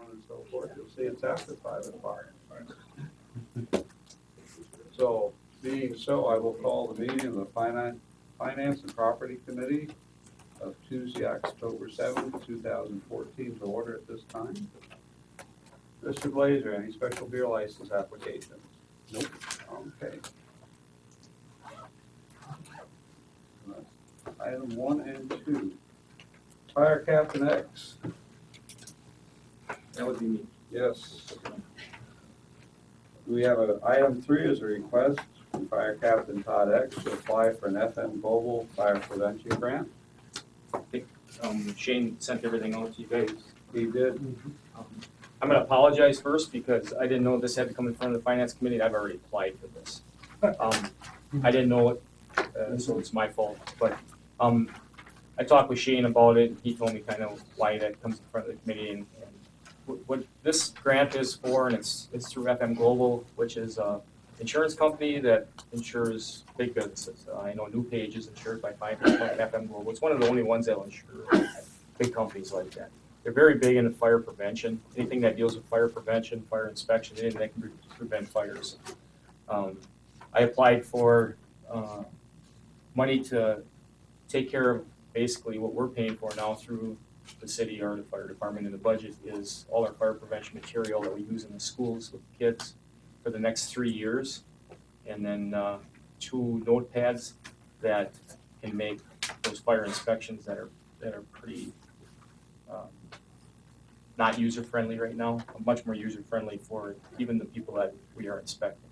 on and so forth. You'll see it's after 5 o'clock. So, being so, I will call the meeting of the Finance and Property Committee of Tuesday, October 7th, 2014 to order at this time. Mr. Blazer, any special beer license applications? Nope. Okay. Item 1 and 2. Fire Captain X. That would be me. Yes. We have item 3 is a request from Fire Captain Todd X to apply for an FM Global Fire Prevention Grant. Shane sent everything out to you guys. He did. I'm gonna apologize first because I didn't know this had to come in front of the finance committee. I've already applied for this. I didn't know it, so it's my fault. But I talked with Shane about it. He told me kind of why that comes in front of the committee and what this grant is for, and it's through FM Global, which is an insurance company that insures big businesses. I know NewPage is insured by FM Global. It's one of the only ones that will insure big companies like that. They're very big into fire prevention. Anything that deals with fire prevention, fire inspection, anything that can prevent fires. I applied for money to take care of basically what we're paying for now through the city or the fire department in the budget is all our fire prevention material that we use in the schools with kids for the next 3 years. And then 2 notepads that can make those fire inspections that are pretty not user-friendly right now, much more user-friendly for even the people that we are inspecting.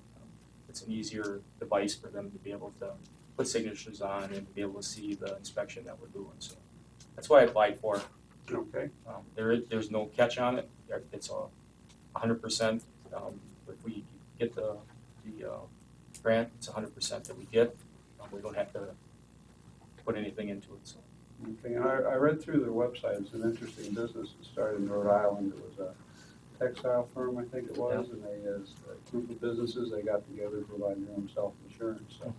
It's an easier device for them to be able to put signatures on and be able to see the inspection that we're doing. So that's what I applied for. Okay. There's no catch on it. It's 100%. If we get the grant, it's 100% that we get. We don't have to put anything into it. So. Okay, and I read through their website. It's an interesting business. It started in Rhode Island. It was a textile firm, I think it was, and they, as a group of businesses, they got together to provide their own self-insurance. So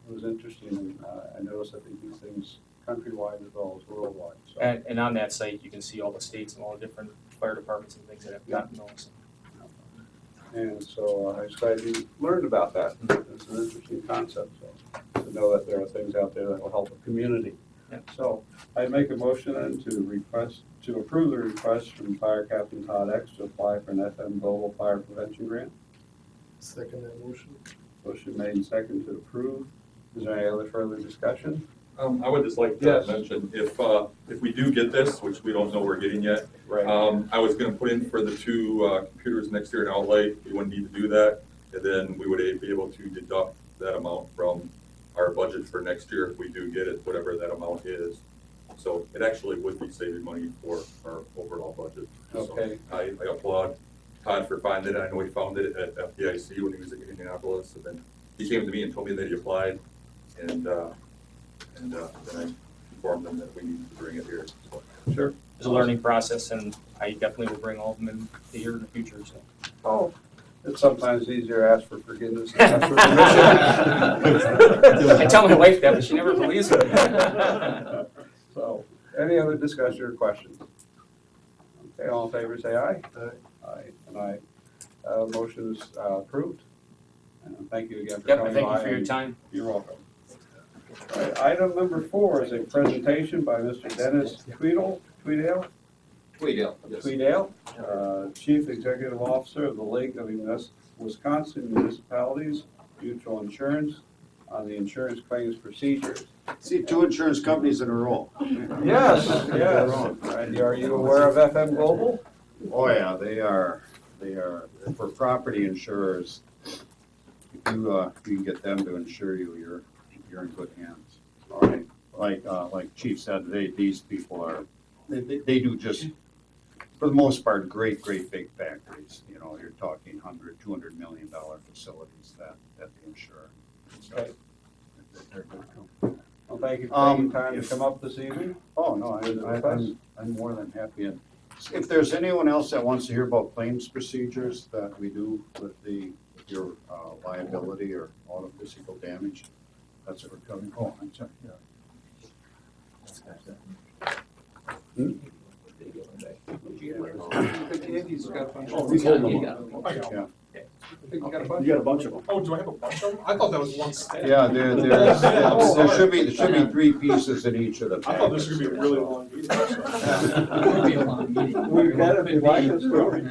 it was interesting, and I noticed that they do things countrywide as well as worldwide. So. And on that site, you can see all the states and all the different fire departments and things that have gotten those. And so I was glad you learned about that. It's an interesting concept, so to know that there are things out there that will help the community. Yeah. So I make a motion then to approve the request from Fire Captain Todd X to apply for an FM Global Fire Prevention Grant. Second that motion. Motion made and second to approve. Is there any other further discussion? I would just like to Yes. mention, if we do get this, which we don't know we're getting yet, Right. I was gonna put in for the 2 computers next year in outlay. We wouldn't need to do that, and then we would be able to deduct that amount from our budget for next year if we do get it, whatever that amount is. So it actually would be saving money for our overall budget. Okay. So I applaud Todd for finding it. I know he found it at FDIC when he was in Indianapolis, and then he came to me and told me that he applied, and then I informed them that we need to bring it here. So, Sure. It's a learning process, and I definitely will bring all of them in here in the future. So. Oh, it's sometimes easier to ask for forgiveness than ask for permission. I tell my wife that, but she never believes me. So, any other discussion or questions? Okay, all in favor, say aye. Aye. Aye, and aye. Motion is approved. And thank you again for Yep, coming thank by. you for your and time. You're welcome. All right, item number 4 is a presentation by Mr. Dennis Tweedale, Chief Executive Officer of the League of Wisconsin Municipalities Mutual Insurance on the insurance claims procedures. See, 2 insurance companies in a row. Yes, yes. And are you aware of FM Global? Oh, yeah, they are, for property insurers, if you can get them to insure you, you're in good hands. All right. Like Chief said, these people are, they do just, for the most part, great big factories. You know, you're talking $200 million facilities that they insure. So, Okay. they're good company. Well, thank you for taking time to come up this evening. Oh, no, I'm more than happy. And if there's anyone else that wants to hear about claims procedures that we do with your liability or auto physical damage, that's what we're covering. Oh, I'm sorry, yeah. think Andy's got a bunch Oh, of. he's holding I them. think I you know. got a bunch. You got a bunch of them. Oh, do I have a bunch of them? I thought that was one stack. Yeah, there should be 3 pieces in each of the I packets. thought this was gonna be a really long meeting. It'll be a long meeting. We've got to divide this story.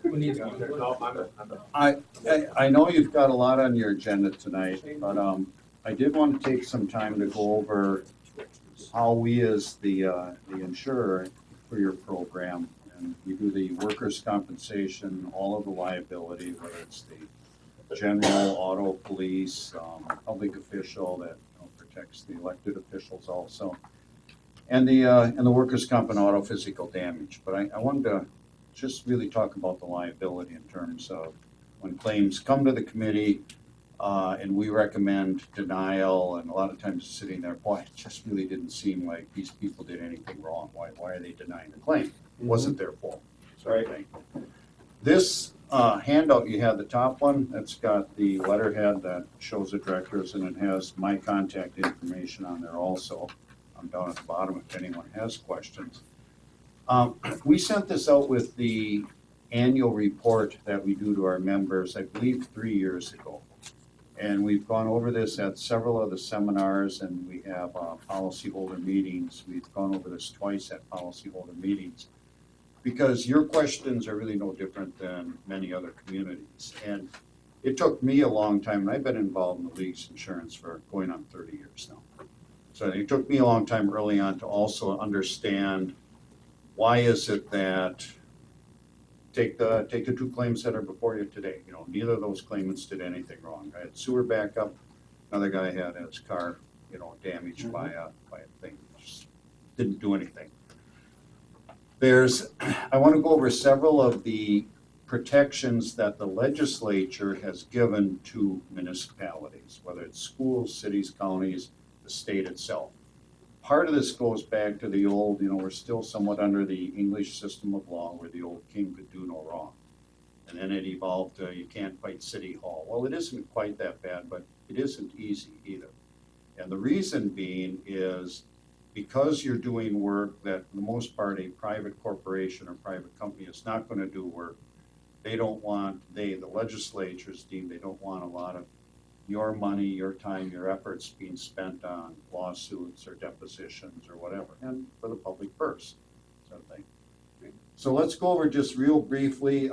Who needs one? I know you've got a lot on your agenda tonight, but I did want to take some time to go over how we as the insurer for your program, and we do the workers' compensation, all of the liability, whether it's the general, auto, police, public official that protects the elected officials also, and the workers' comp and auto physical damage. But I wanted to just really talk about the liability in terms of when claims come to the committee, and we recommend denial, and a lot of times sitting there, boy, it just really didn't seem like these people did anything wrong. Why are they denying the claim? It wasn't their fault, sort of thing. This handout you had, the top one, that's got the letterhead that shows the directors, and it has my contact information on there also. I'm down at the bottom if anyone has questions. We sent this out with the annual report that we do to our members, I believe 3 years ago. And we've gone over this at several of the seminars, and we have policyholder meetings. We've gone over this twice at policyholder meetings, because your questions are really no different than many other communities. And it took me a long time, and I've been involved in the league's insurance for going on 30 years now. So it took me a long time early on to also understand, why is it that, take the 2 claims that are before you today, neither of those claimants did anything wrong. I had sewer backup, another guy had his car, damaged by a thing, just didn't do anything. I want to go over several of the protections that the legislature has given to municipalities, whether it's schools, cities, counties, the state itself. Part of this goes back to the old, we're still somewhat under the English system of law where the old king could do no wrong. And then it evolved to you can't fight city hall. Well, it isn't quite that bad, but it isn't easy either. And the reason being is because you're doing work that for the most part a private corporation or private company is not going to do work, they don't want, the legislatures deem they don't want a lot of your money, your time, your efforts being spent on lawsuits or depositions or whatever, and for the public purse, sort of thing. So let's go over just real briefly.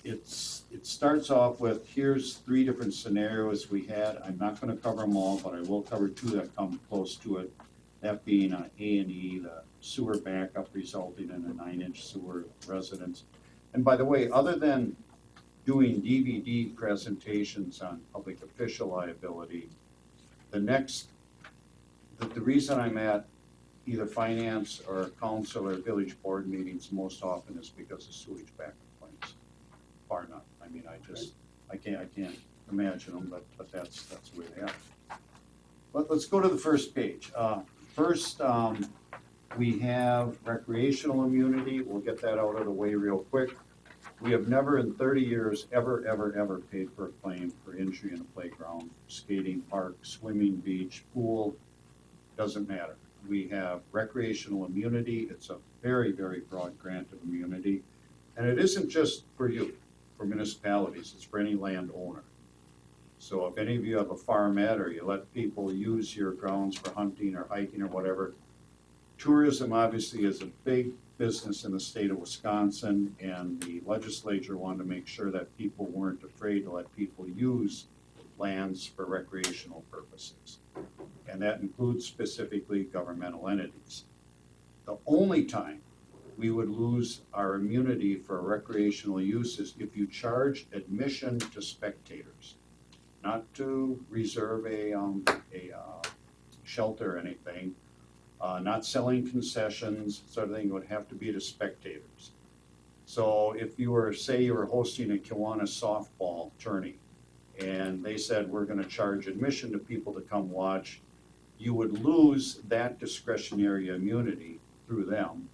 It starts off with, here's 3 different scenarios we had. I'm not going to cover them all, but I will cover 2 that come close to it. That being A&E, the sewer backup resulting in a 9-inch sewer residence. And by the way, other than doing DVD presentations on public official liability, the reason I'm at either finance or council or village board meetings most often is because of sewage backup claims. Bar none. I mean, I can't imagine them, but that's the way they are. Let's go to the first page. First, we have recreational immunity. We'll get that out of the way real quick. We have never in 30 years ever paid for a claim for injury in a playground, skating park, swimming beach, pool, doesn't matter. We have recreational immunity. It's a very, very broad grant of immunity. And it isn't just for you, for municipalities, it's for any landowner. So if any of you have a farmette or you let people use your grounds for hunting or hiking or whatever, tourism obviously is a big business in the state of Wisconsin, and the legislature wanted to make sure that people weren't afraid to let people use lands for recreational purposes. And that includes specifically governmental entities. The only time we would lose our immunity for recreational use is if you charge admission to spectators, not to reserve a shelter or anything, not selling concessions, sort of thing. It would have to be to spectators. So if you were, say you were hosting a Kiwanis softball tourney, and they said, we're gonna charge admission to people to come watch, you would lose that discretionary immunity through them.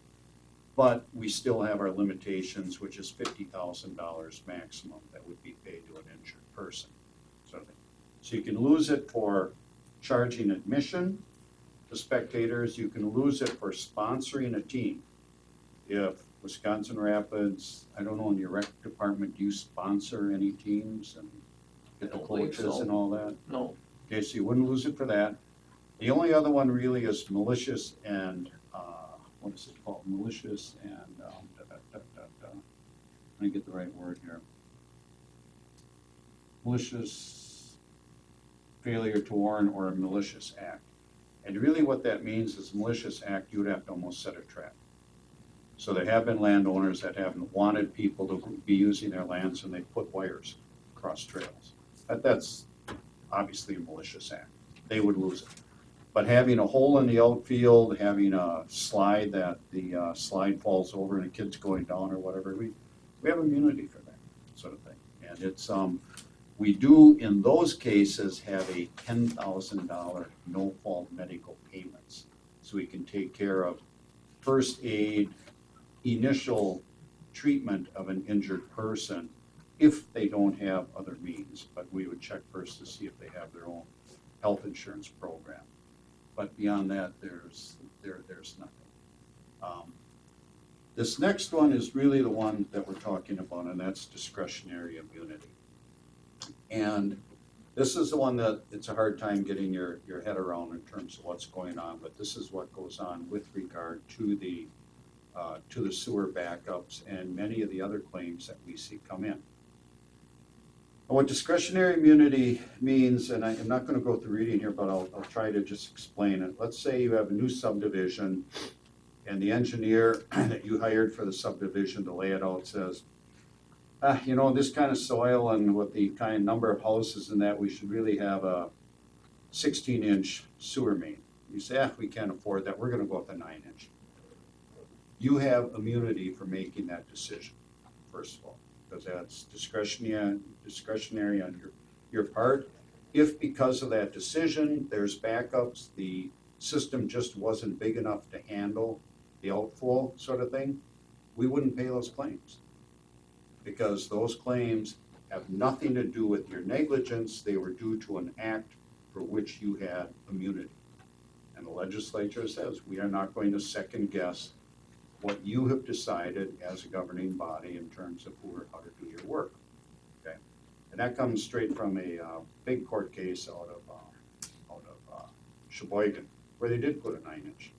But we still have our limitations, which is $50,000 maximum that would be paid to an injured person. So you can lose it for charging admission to spectators. You can lose it for sponsoring a team. If Wisconsin Rapids, I don't know, in your rec department, do you sponsor any teams and get the I don't believe coaches so. and all that? No, Okay, so you wouldn't lose it for that. The only other one really is malicious and, what is it called? Malicious and, let me get the right word here. Malicious failure to warn or a malicious act. And really what that means is malicious act, you would have to almost set a trap. So there have been landowners that haven't wanted people to be using their lands and they put wires across trails. That's obviously a malicious act. They would lose it. But having a hole in the outfield, having a slide that the slide falls over and a kid's going down or whatever, we have immunity for that sort of thing. And it's, we do in those cases have a $10,000 no-fault medical payments. So we can take care of first aid, initial treatment of an injured person if they don't have other means. But we would check first to see if they have their own health insurance program. But beyond that, there's nothing. This next one is really the one that we're talking about, and that's discretionary immunity. And this is the one that it's a hard time getting your head around in terms of what's going on, but this is what goes on with regard to the sewer backups and many of the other claims that we see come in. What discretionary immunity means, and I'm not going to go through reading here, but I'll try to just explain it. Let's say you have a new subdivision and the engineer that you hired for the subdivision to lay it out says, this kind of soil and with the kind of number of houses and that, we should really have a 16-inch sewer main. You say, we can't afford that, we're going to go with a 9-inch. You have immunity for making that decision, first of all, because that's discretionary on your part. If because of that decision, there's backups, the system just wasn't big enough to handle the outflow sort of thing, we wouldn't pay those claims. Because those claims have nothing to do with your negligence, they were due to an act for which you had immunity. And the legislature says, we are not going to second guess what you have decided as a governing body in terms of who or how to do your work, okay? And that comes straight from a big court case out of Sheboygan, where they did put a 9-inch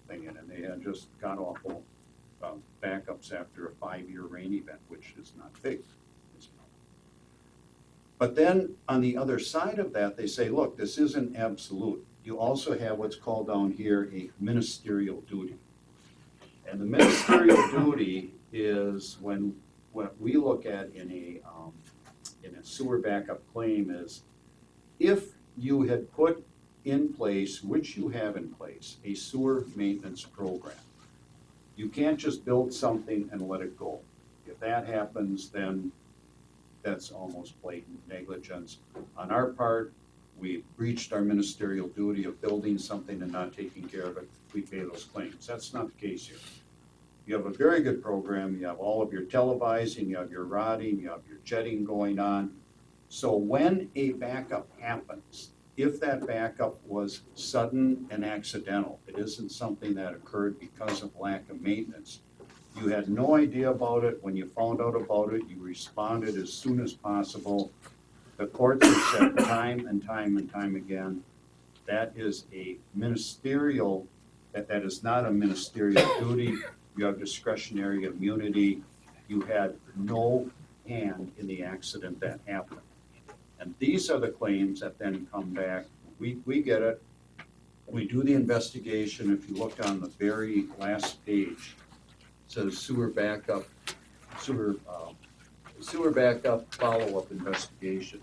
thing in, and they had just got awful backups after a 5-year rain event, which is not big. But then on the other side of that, they say, look, this isn't absolute. You also have what's called down here a ministerial duty. And the ministerial duty is when what we look at in a sewer backup claim is if you had put in place, which you have in place, a sewer maintenance program. You can't just build something and let it go. If that happens, then that's almost blatant negligence. On our part, we breached our ministerial duty of building something and not taking care of it. We pay those claims. That's not the case here. You have a very good program. You have all of your televising, you have your rodding, you have your jetting going on. So when a backup happens, if that backup was sudden and accidental, it isn't something that occurred because of lack of maintenance. You had no idea about it. When you found out about it, you responded as soon as possible. The courts have said time and time and time again, that is a ministerial, that is not a ministerial duty. You have discretionary immunity. You had no hand in the accident that happened. And these are the claims that then come back. We get it. We do the investigation. If you look on the very last page, it says sewer backup follow-up investigation.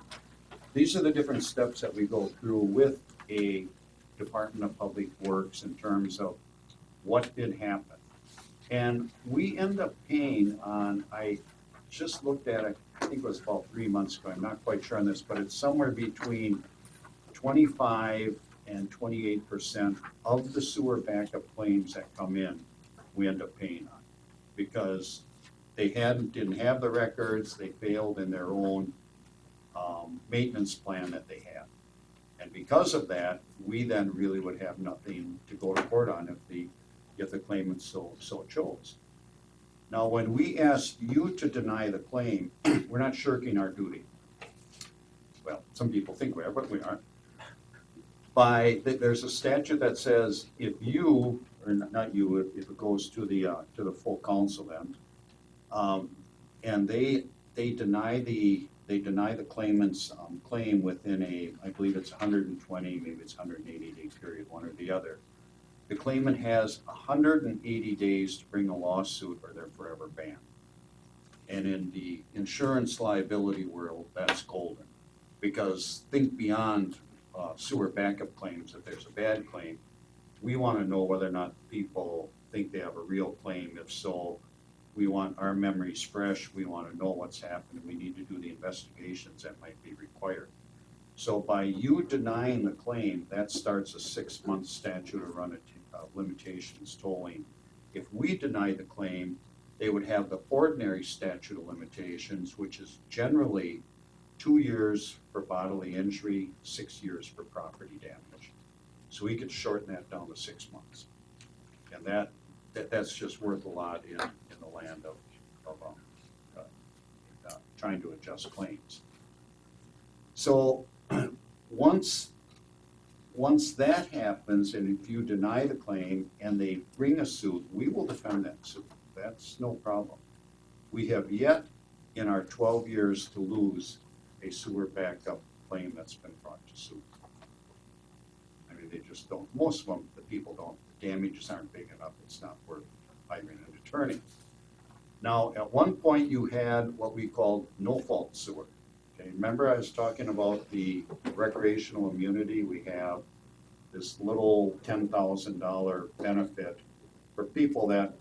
These are the different steps that we go through with a Department of Public Works in terms of what did happen. And we end up paying on, I just looked at it, I think it was about 3 months ago, I'm not quite sure on this, but it's somewhere between 25 and 28% of the sewer backup claims that come in, we end up paying on. Because they didn't have the records, they failed in their own maintenance plan that they had. And because of that, we then really would have nothing to go to court on if the claimant so chose. Now, when we ask you to deny the claim, we're not shirking our duty. Well, some people think we are, but we aren't. There's a statute that says if you, or not you, if it goes to the full council then, and they deny the claimant's claim within I believe it's 120, maybe it's 180 day period, one or the other. The claimant has 180 days to bring a lawsuit or they're forever banned. And in the insurance liability world, that's golden. Because think beyond sewer backup claims. If there's a bad claim, we want to know whether or not people think they have a real claim. If so, we want our memories fresh. We want to know what's happened. We need to do the investigations that might be required. So by you denying the claim, that starts a 6-month statute of limitations tolling. If we deny the claim, they would have the ordinary statute of limitations, which is generally 2 years for bodily injury, 6 years for property damage. So we could shorten that down to 6 months. And that's just worth a lot in the land of trying to adjust claims. So once that happens, and if you deny the claim and they bring a suit, we will defend that suit. That's no problem. We have yet in our 12 years to lose a sewer backup claim that's been brought to suit. I mean, they just don't, most of them, the people don't, the damages aren't big enough, it's not worth hiring an attorney. Now, at one point you had what we called no-fault sewer. Okay, remember I was talking about the recreational immunity? We have this little $10,000 benefit for people that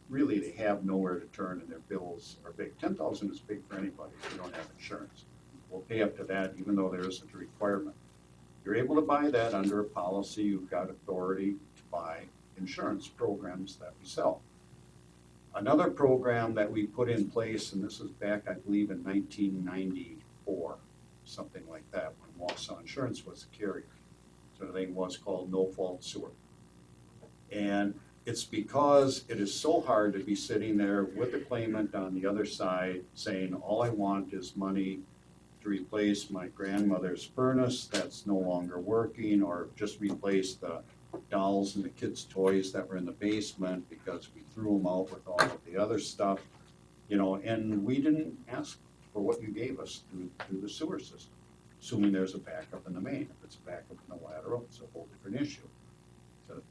really they have nowhere to turn and their bills are big. $10,000 is big for anybody if you don't have insurance. We'll pay up to that even though there isn't a requirement. You're able to buy that under a policy. You've got authority to buy insurance programs that we sell. Another program that we put in place, and this was back, I believe, in 1994, something like that, when Wausau Insurance was the carrier. So the thing was called no-fault sewer. And it's because it is so hard to be sitting there with the claimant on the other side saying, all I want is money to replace my grandmother's furnace that's no longer working, or just replace the dolls and the kids' toys that were in the basement because we threw them out with all of the other stuff, and we didn't ask for what you gave us through the sewer system, assuming there's a backup in the main. If it's a backup in the lateral, it's a whole different issue. So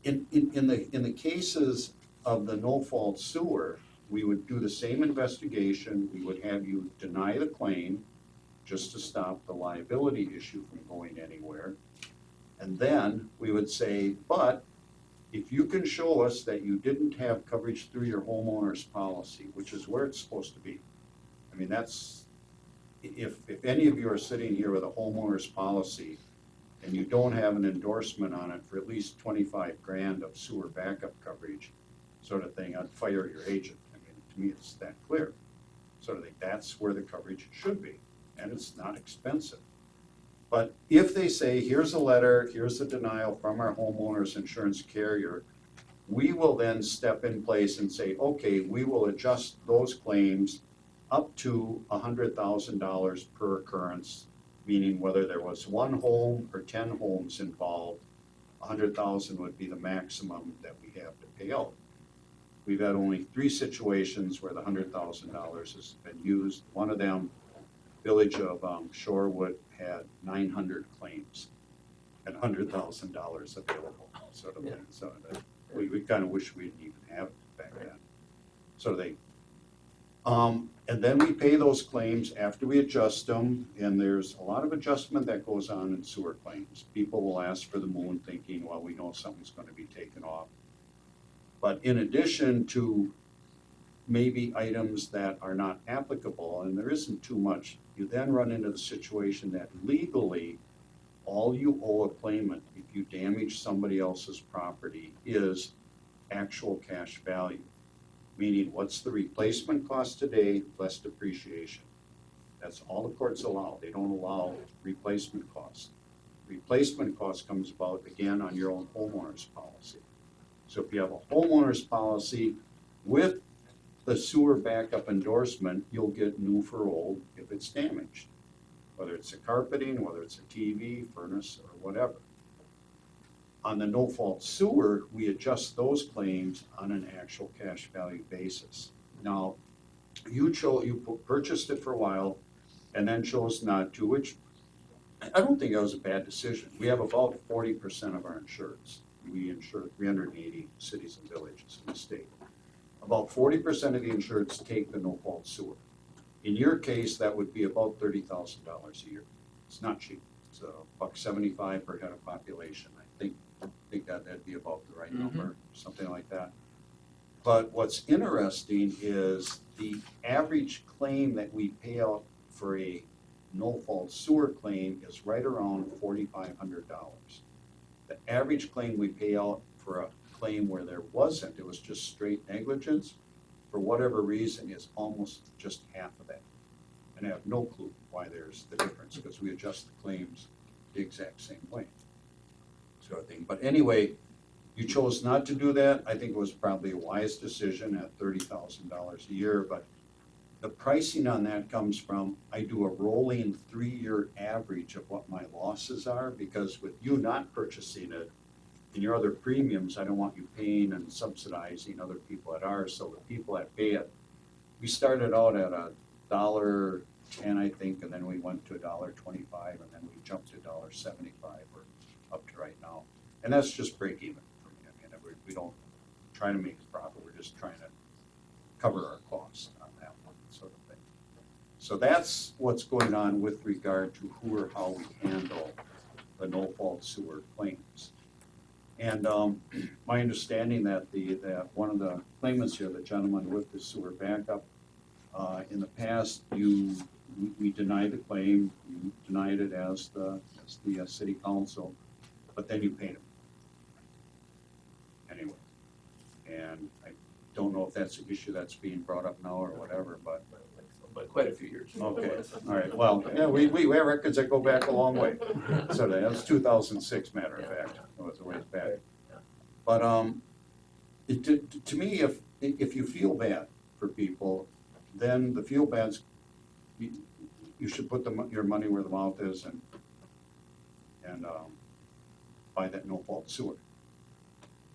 in the cases of the no-fault sewer, we would do the same investigation. We would have you deny the claim just to stop the liability issue from going anywhere. And then we would say, but if you can show us that you didn't have coverage through your homeowner's policy, which is where it's supposed to be. I mean, that's, if any of you are sitting here with a homeowner's policy and you don't have an endorsement on it for at least 25 grand of sewer backup coverage, sort of thing, I'd fire your agent. I mean, to me, it's that clear. Sort of thing, that's where the coverage should be, and it's not expensive. But if they say, here's a letter, here's a denial from our homeowner's insurance carrier, we will then step in place and say, okay, we will adjust those claims up to $100,000 per occurrence, meaning whether there was one home or 10 homes involved, $100,000 would be the maximum that we have to pay out. We've had only 3 situations where the $100,000 has been used. One of them, Village of Shorewood, had 900 claims and $100,000 available, sort of thing. So we kind of wish we didn't even have it back then. So and then we pay those claims after we adjust them, and there's a lot of adjustment that goes on in sewer claims. People will ask for the moon thinking, well, we know something's going to be taken off. But in addition to maybe items that are not applicable, and there isn't too much, you then run into the situation that legally all you owe a claimant if you damage somebody else's property is actual cash value. Meaning, what's the replacement cost today less depreciation? That's all the courts allow. They don't allow replacement costs. Replacement cost comes about, again, on your own homeowner's policy. So if you have a homeowner's policy with the sewer backup endorsement, you'll get new for old if it's damaged. Whether it's a carpeting, whether it's a TV, furnace, or whatever. On the no-fault sewer, we adjust those claims on an actual cash value basis. Now, you purchased it for a while and then chose not to, which I don't think that was a bad decision. We have about 40% of our insureds. We insure 380 cities and villages in the state. About 40% of the insureds take the no-fault sewer. In your case, that would be about $30,000 a year. It's not cheap. It's $1.75 per head of population. I think that'd be about the right number, something like that. But what's interesting is the average claim that we pay out for a no-fault sewer claim is right around $4,500. The average claim we pay out for a claim where there wasn't, it was just straight negligence, for whatever reason, is almost just half of that. And I have no clue why there's the difference, because we adjust the claims the exact same way, sort of thing. But anyway, you chose not to do that. I think it was probably a wise decision at $30,000 a year, but the pricing on that comes from, I do a rolling 3-year average of what my losses are, because with you not purchasing it, in your other premiums, I don't want you paying and subsidizing other people at ours, so the people that pay it, we started out at $1.10, I think, and then we went to $1.25, and then we jumped to $1.75, we're up to right now. And that's just break even for me. I mean, we don't try to make it profit, we're just trying to cover our costs on that one, sort of thing. So that's what's going on with regard to who or how we handle the no-fault sewer claims. And my understanding that one of the claimants here, the gentleman with the sewer backup, in the past, we denied the claim, you denied it as the city council, but then you paid him. Anyway, and I don't know if that's an issue that's being brought up now or whatever, but. But quite a few years. Okay, all right, well, yeah, we have records that go back a long way. So that's 2006, matter of fact, it was a ways back. But to me, if you feel bad for people, then the feel bad's, you should put your money where the mouth is and buy that no-fault sewer,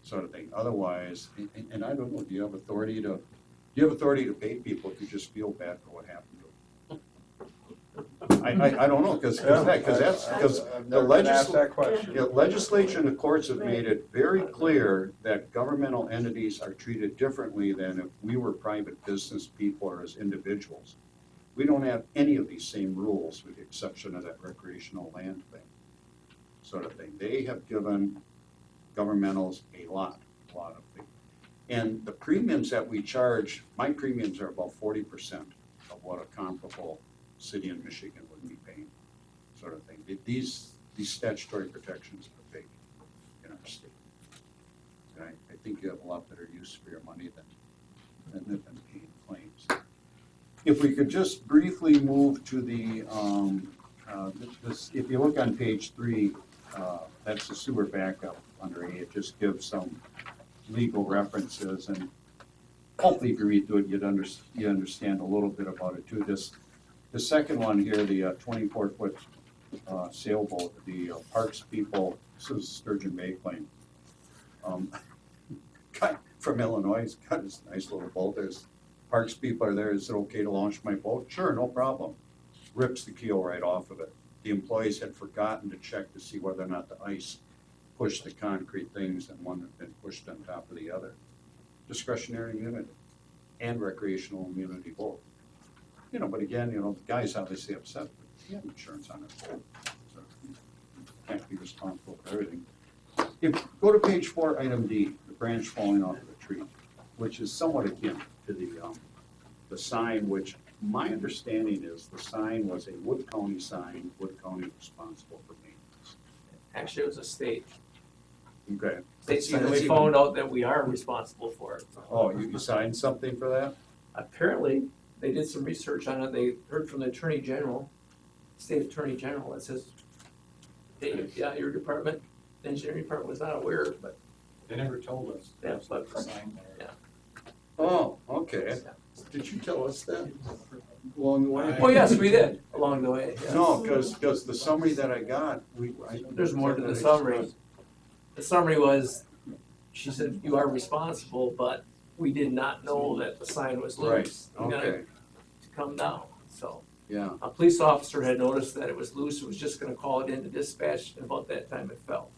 sort of thing. Otherwise, and I don't know, do you have authority to pay people if you just feel bad for what happened to them? I don't know, because I've the never been asked that question. legislature and the courts have made it very clear that governmental entities are treated differently than if we were private business people or as individuals. We don't have any of these same rules with the exception of that recreational land thing, sort of thing. They have given governmentals a lot of things. And the premiums that we charge, my premiums are about 40% of what a comparable city in Michigan would be paying, sort of thing. These statutory protections are big in our state. And I think you have a lot better use for your money than paying claims. If we could just briefly move to the, if you look on page 3, that's the sewer backup under A. It just gives some legal references, and hopefully if you read through it, you understand a little bit about it too. The second one here, the 24-foot sailboat, the Parks people, this is Sturgeon Bay claim. Guy from Illinois, he's got this nice little boat. There's Parks people are there. Is it okay to launch my boat? Sure, no problem. Rips the keel right off of it. The employees had forgotten to check to see whether or not the ice pushed the concrete things, and one had been pushed on top of the other. Discretionary immunity and recreational immunity both. But again, the guy's obviously upset, but he had insurance on it. So can't be responsible for everything. Go to page 4, item D, the branch falling off of the tree, which is somewhat akin to the sign, which my understanding is the sign was a Wood County sign, Wood County responsible for maintenance. Actually, it was a state. Okay. And we found out that we are responsible for it. Oh, you signed something for that? Apparently, they did some research on it. They heard from the Attorney General, State Attorney General, that says, hey, yeah, your department, the engineering department was not aware, but They never told us. Yeah, but- Oh, okay. Did you tell us that along the way? Oh, yes, we did, along the way, yes. No, because the summary that I got, There's more to the summary. The summary was, she said, you are responsible, but we did not know that the sign was Right, loose. You're gonna okay, come down, so. yeah, A police officer had noticed that it was loose, was just gonna call it into dispatch, and about that time it fell.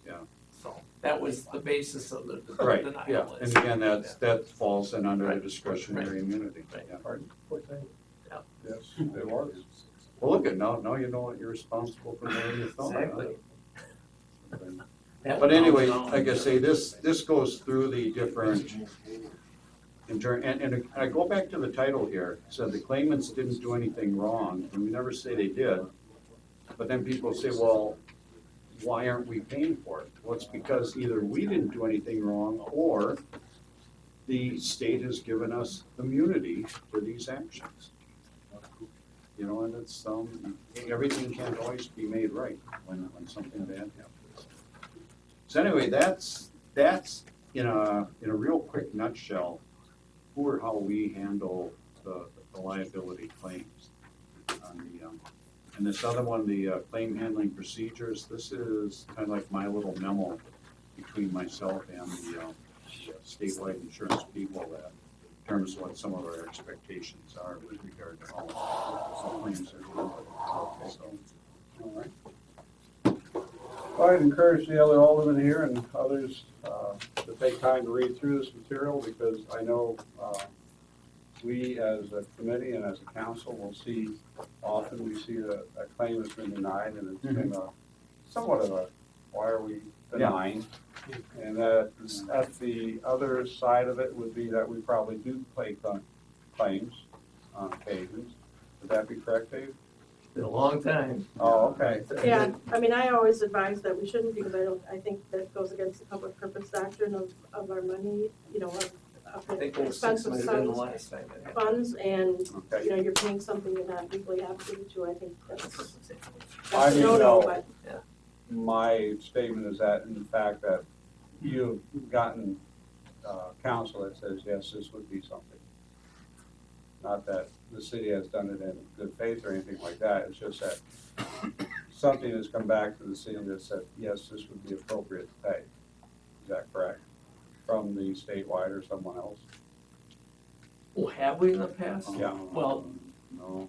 Yeah. So, that was the basis of the right, denial. yeah, and again, that falls in under the Right. discretionary immunity. Right. Yeah. Pardon? Yeah. Yes, it was. Well, look at, now you know what you're responsible for knowing you thought. Exactly. But anyway, like I say, this goes through the different, and I go back to the title here, so the claimants didn't do anything wrong, and we never say they did. But then people say, well, why aren't we paying for it? Well, it's because either we didn't do anything wrong, or the state has given us immunity for these actions. You know, and it's, everything can't always be made right when something bad happens. So anyway, that's in a real quick nutshell, who or how we handle the liability claims. And this other one, the claim handling procedures, this is kind of like my little memo between myself and the statewide insurance people that in terms of what some of our expectations are with regard to how claims are handled. So, All right. Well, I'd encourage the other aldermen here and others to take time to read through this material, because I know we as a committee and as a council will see, often we see a claim that's been denied, and it's been somewhat of a, why are we denying? And at the other side of it would be that we probably do pay claims on occasions. Would that be correct, Dave? Been a long time. Oh, okay. Yeah, I mean, I always advise that we shouldn't, because I think that goes against the public purpose doctrine of our money, you know, I of think the 06 expensive might have been the last time it happened. funds, and, Okay. you know, you're paying something you're not legally obligated to. I think that's I a mean, no-no, no. but My statement is that in the fact that you've gotten counsel that says, yes, this would be something. Not that the city has done it in good faith or anything like that, it's just that something has come back to the city that said, yes, this would be appropriate to pay. Is that correct? From the statewide or someone else? Well, have we in the past? Yeah. Well, No.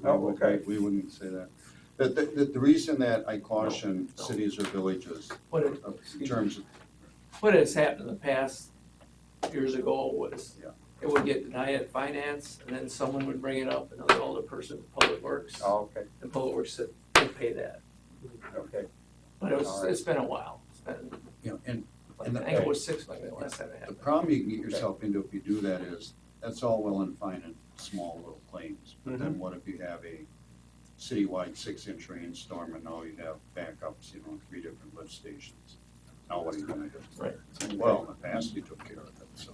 Oh, okay. We wouldn't say that. The reason that I caution No. cities or villages what it, in terms of, what has happened in the past years ago was, Yeah. it would get denied at finance, and then someone would bring it up, another older person, Public Works, Oh, okay, and Public Works said, we'll pay that. okay. But it was, All right. it's been a while, it's been, you know, and like, And I think it was 6 months, the last time it the happened. problem you can get yourself into if you do that is, that's all well and fine in small little claims. But then what if you have a citywide 6-inch rainstorm and now you have backups, you know, 3 different lift stations? Now what are you gonna do? Right. Well, in the past, you took care of it, so.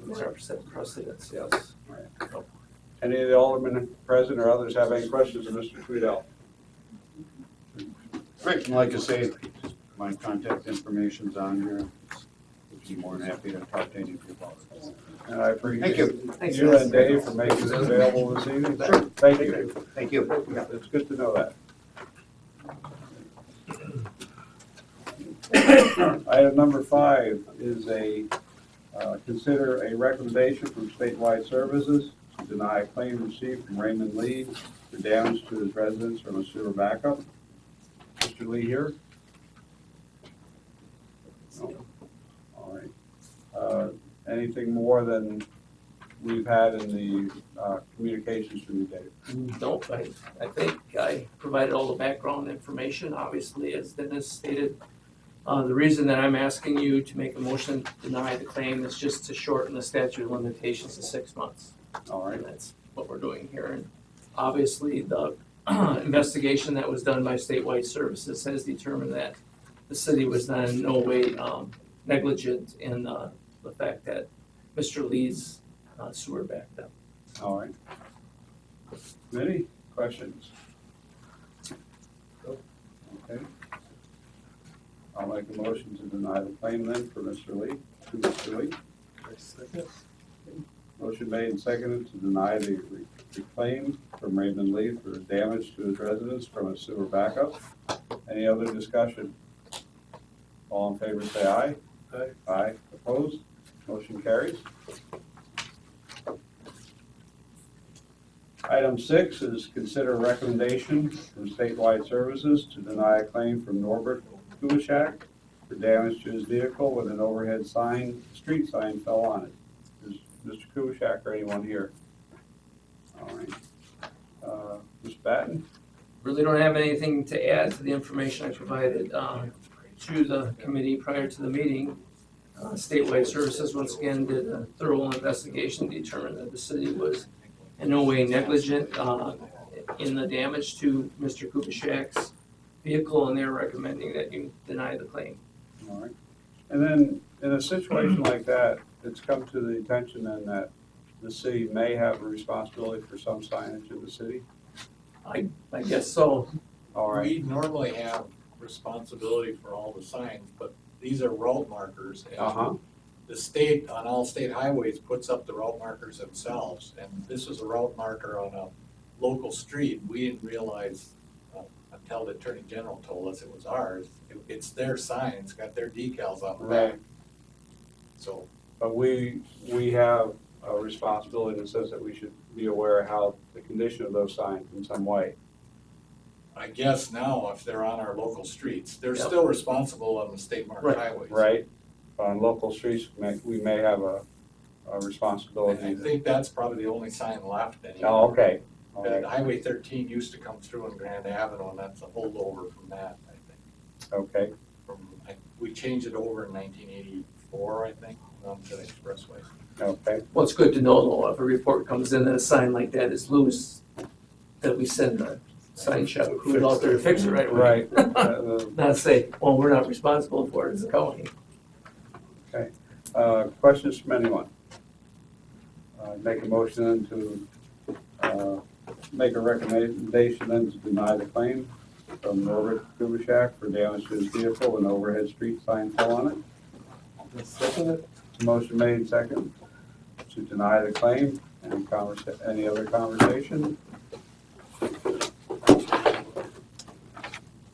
These are set precedents, yes. Any of the aldermen present or others have any questions of Mr. Tweedell? Rick, and like I say, my contact information's on here. I'd be more than happy to talk to any of you about it. And I appreciate Thank you. Thanks, you guys. and Dave for making it available this evening. Thank you. Thank you. Yeah, it's good to know that. Item number 5 is consider a recommendation from Statewide Services to deny a claim received from Raymond Lee for damage to his residence from a sewer backup. Mr. Lee here? No. All right. Anything more than we've had in the communications from you, Dave? Nope, I think I provided all the background information, obviously, as Dennis stated. The reason that I'm asking you to make a motion to deny the claim is just to shorten the statute of limitations to 6 months. All right. And that's what we're doing here. And obviously, the investigation that was done by Statewide Services has determined that the city was not in no way negligent in the fact that Mr. Lee's sewer backed up. All right. Any questions? Okay. I'll make a motion to deny the claim then for Mr. Lee, to Mr. Lee. Motion made and seconded to deny the claim from Raymond Lee for damage to his residence from a sewer backup. Any other discussion? All in favor say aye. Aye. Aye, opposed? Motion carries. Item 6 is consider recommendation from Statewide Services to deny a claim from Norbert Kubishak for damage to his vehicle when an overhead street sign fell on it. Is Mr. Kubishak or anyone here? All right. Ms. Batten? Really don't have anything to add to the information I provided to the committee prior to the meeting. Statewide Services once again did a thorough investigation, determined that the city was in no way negligent in the damage to Mr. Kubishak's vehicle, and they're recommending that you deny the claim. All right. And then in a situation like that, it's come to the attention then that the city may have a responsibility for some signage in the city? I guess so. All right, We normally have responsibility for all the signs, but these are route markers. And the state, on all state highways, puts up the route markers themselves. And this was a route marker on a local street. We didn't realize until the Attorney General told us it was ours. It's their signs, got their decals on the back. Right. So but we have a responsibility that says that we should be aware of how the condition of those signs in some way. I guess now, if they're on our local streets, they're Yep. still responsible on the state marked Right. highways. Right? On local streets, we may have a And responsibility. I think that's probably the only sign left anymore. Oh, okay. All right. Highway 13 used to come through in Grand Avenue, and that's a holdover from that, I think. Okay, We changed it over in 1984, I think, to the expressways. okay. Well, it's good to know though, if a report comes in that a sign like that is loose, that we send the sign shop crew out there to fix it right away. Right. Not say, well, we're not responsible for it as a county. Questions from anyone? Make a motion then to make a recommendation then to deny the claim from Norbert Kubishak for damage to his vehicle when overhead street sign fell on it. Motion made second to deny the claim. Any other conversation?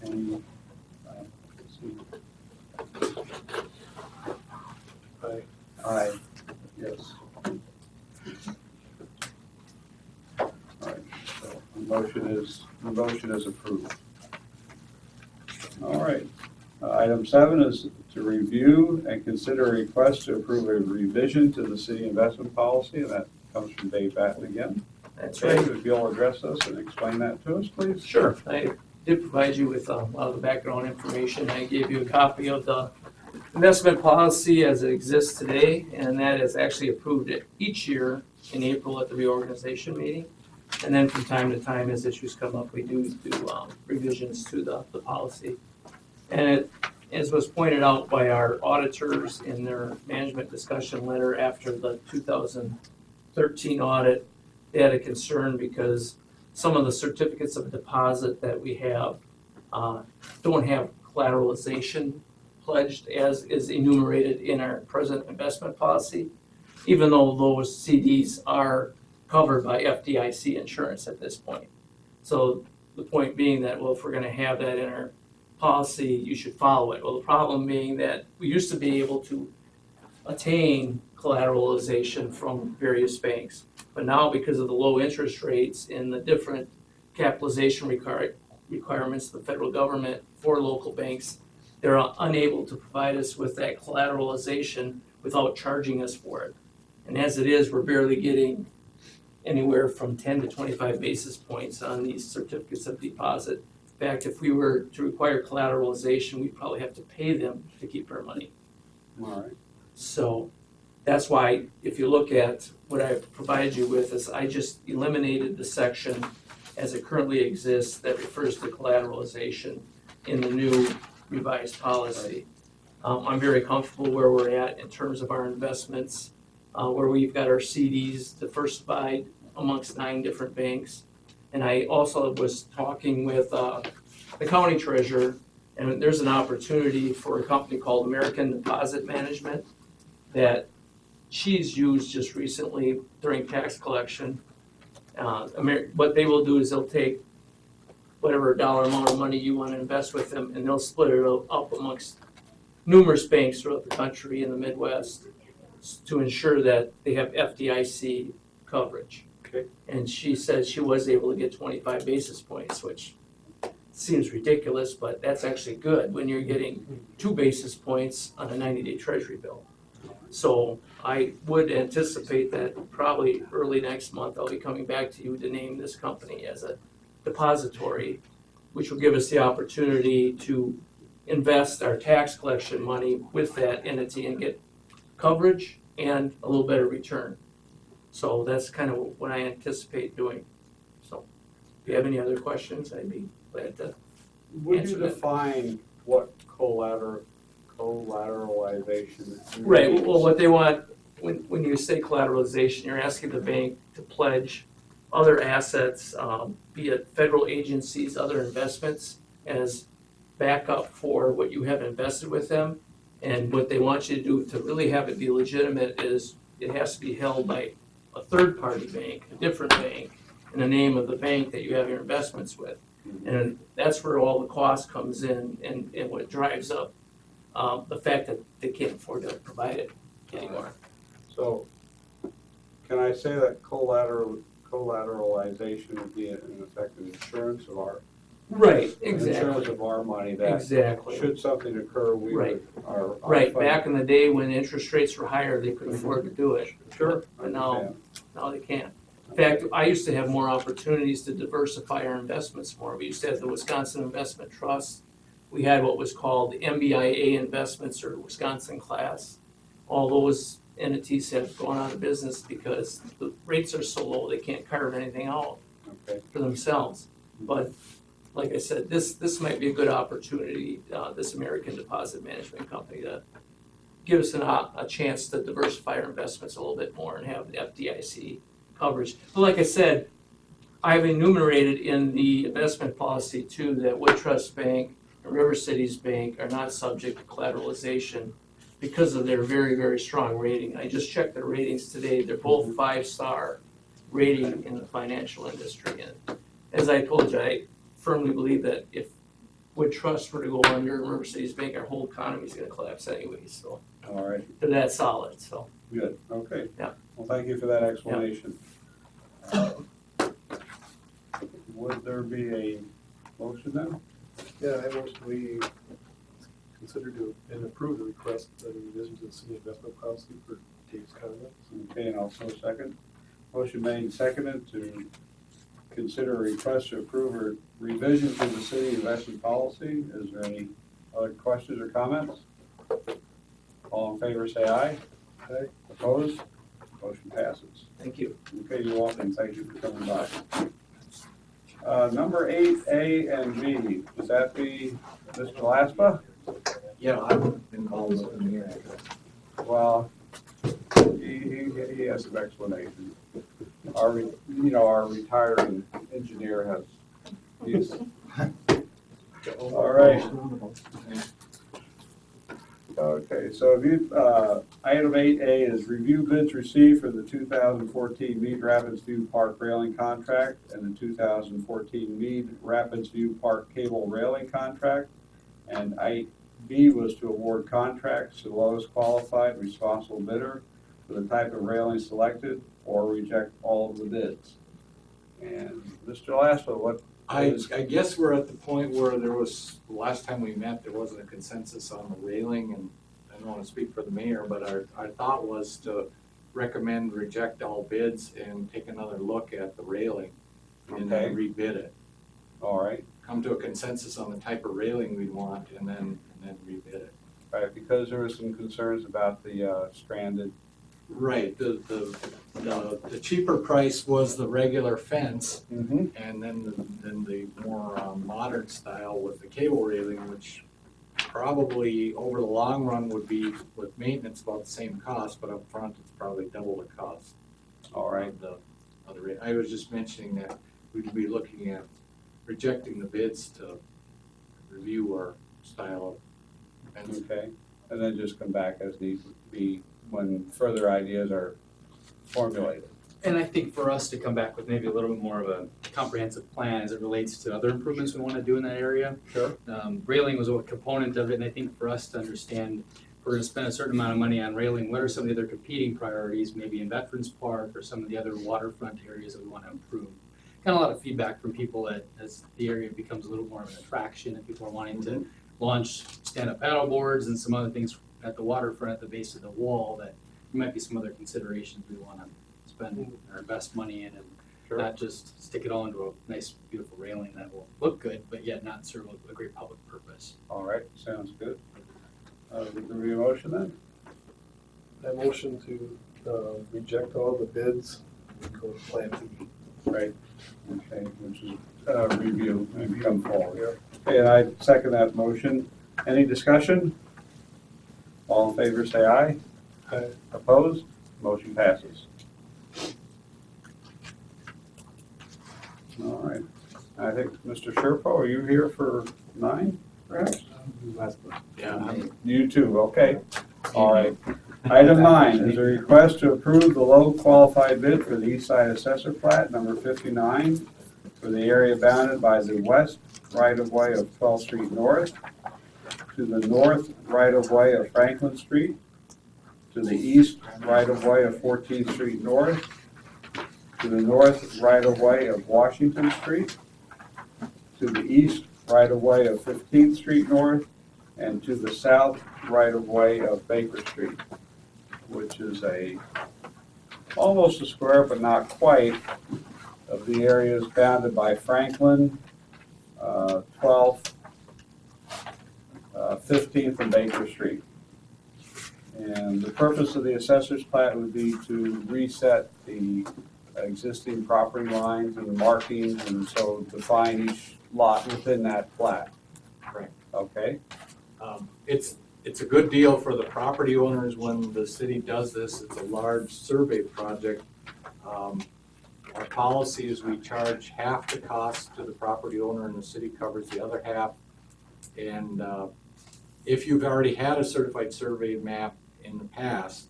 Any, let's see. Aye, yes. All right, so the motion is approved. All right, item 7 is to review and consider a request to approve a revision to the city investment policy, and that comes from Dave Batten again. That's Dave, right. if you'll address us and explain that to us, please? Sure. I did provide you with a lot of the background information. I gave you a copy of the investment policy as it exists today, and that is actually approved each year in April at the reorganization meeting. And then from time to time, as issues come up, we do revisions to the policy. And it, as was pointed out by our auditors in their management discussion letter after the 2013 audit, they had a concern because some of the certificates of deposit that we have don't have collateralization pledged as is enumerated in our present investment policy, even though those CDs are covered by FDIC insurance at this point. So the point being that, well, if we're gonna have that in our policy, you should follow it. Well, the problem being that we used to be able to attain collateralization from various banks. But now, because of the low interest rates and the different capitalization requirements of the federal government for local banks, they're unable to provide us with that collateralization without charging us for it. And as it is, we're barely getting anywhere from 10 to 25 basis points on these certificates of deposit. In fact, if we were to require collateralization, we'd probably have to pay them to keep our money. All right, So that's why, if you look at what I provided you with, is I just eliminated the section as it currently exists that refers to collateralization in the new revised policy. I'm very comfortable where we're at in terms of our investments, where we've got our CDs diversified amongst 9 different banks. And I also was talking with the county treasurer, And there's an opportunity for a company called American Deposit Management that she's used just recently during tax collection. What they will do is they'll take whatever dollar amount of money you want to invest with them, and they'll split it up amongst numerous banks throughout the country in the Midwest to ensure that they have FDIC coverage. Okay. And she said she was able to get 25 basis points, which seems ridiculous, but that's actually good when you're getting 2 basis points on a 90-day treasury bill. So I would anticipate that probably early next month, I'll be coming back to you to name this company as a depository, which will give us the opportunity to invest our tax collection money with that entity and get coverage and a little better return. So that's kind of what I anticipate doing. So if you have any other questions, I'd be glad to. Would Answer you that. define what collateralization Right, means? well, what they want, when you say collateralization, you're asking the bank to pledge other assets, be it federal agencies, other investments, as backup for what you have invested with them. And what they want you to do to really have it be legitimate is it has to be held by a third-party bank, a different bank, in the name of the bank that you have your investments with. And that's where all the cost comes in and what drives up the fact that they can't afford to provide it anymore. So, can I say that collateralization would be in effect an insurance of our, Right, insurance exactly, of our money that exactly. should something occur, we would, our Right, fund- back in the day when interest rates were higher, they could afford to do it. Sure. But now, understand. now they can't. In fact, I used to have more opportunities to diversify our investments more. We used to have the Wisconsin Investment Trust. We had what was called the MBIA investments or Wisconsin class. All those entities have gone out of business because the rates are so low, they can't carve anything out Okay. for themselves. But like I said, this might be a good opportunity, this American Deposit Management Company, to give us a chance to diversify our investments a little bit more and have the FDIC coverage. But like I said, I've enumerated in the investment policy too that Wood Trust Bank and River Cities Bank are not subject to collateralization because of their very, very strong rating. I just checked their ratings today. They're both 5-star rating in the financial industry. And as I told you, I firmly believe that if Wood Trust were to go under and River Cities Bank, our whole economy is going to collapse anyway. So All right, they're that solid. So good, okay. Yeah. Well, thank you for that explanation. Would there be a motion then? Yeah, I motion we consider to and approve the request of the revisions to the city investment policy for Dave's comments. Okay, and also second. Motion made and seconded to consider a request to approve a revision to the city investment policy. Is there any other questions or comments? All in favor, say aye. Aye. Opposed? Motion passes. thank you. Okay, you're welcome. Thank you for coming by. Number 8A and B, would that be Mr. Laspa? Yeah, I'm involved in the area. Well, he has some explanation. Our retiring engineer has, he's, all right. Okay, so if you, item 8A is review bids received for the 2014 Mead Rapids View Park railing contract and the 2014 Mead Rapids View Park cable railing contract. And B was to award contracts to the lowest qualified responsible bidder for the type of railing selected or reject all of the bids. And Mr. Laspa, what? I guess we're at the point where the last time we met, there wasn't a consensus on the railing, and I don't want to speak for the mayor, but our thought was to recommend reject all bids and take another look at the railing and then rebid it. All right, Come to a consensus on the type of railing we want and then rebid it. right, because there were some concerns about the stranded. Right, the cheaper price was the regular fence, Mm-hmm. and then the more modern style with the cable railing, which probably over the long run would be with maintenance about the same cost, but up front it's probably double the cost. All right, of the other. I was just mentioning that we'd be looking at rejecting the bids to review our style of fence. Okay, and then just come back as needs be when further ideas are formulated. And I think for us to come back with maybe a little bit more of a comprehensive plan as it relates to other improvements we want to do in that area. Sure. Railing was a component of it, and I think for us to understand, if we're gonna spend a certain amount of money on railing, what are some of the other competing priorities, maybe in Veterans Park or some of the other waterfront areas that we want to improve? Got a lot of feedback from people that as the area becomes a little more of an attraction and people are wanting to launch stand-up paddle boards and some other things at the waterfront at the base of the wall, that there might be some other considerations we want to spend our best money in, and not just stick it all into a nice, beautiful railing that will look good, but yet not serve a great public purpose. All right, sounds good. Do we motion then? I motion to reject all the bids and go to Plan B. Right, okay, which is review and come forward. Okay, and I second that motion. Any discussion? All in favor, say aye. Aye. Opposed? Motion passes. All right, I think, Mr. Sherpo, are you here for 9, perhaps? Yeah, You too, okay. All right. Item 9 is a request to approve the low qualified bid for the East Side Assessor Plat, number 59, for the area bounded by the west right-of-way of 12th Street North, to the north right-of-way of Franklin Street, to the east right-of-way of 14th Street North, to the north right-of-way of Washington Street, to the east right-of-way of 15th Street North, and to the south right-of-way of Baker Street, which is almost a square, but not quite, of the areas bounded by Franklin, 12th, 15th, and Baker Street. And the purpose of the assessor's plat would be to reset the existing property lines and the markings, and so define each lot within that plat. Correct. Okay? It's a good deal for the property owners when the city does this. It's a large survey project. Our policy is we charge half the cost to the property owner and the city covers the other half. And if you've already had a certified survey map in the past,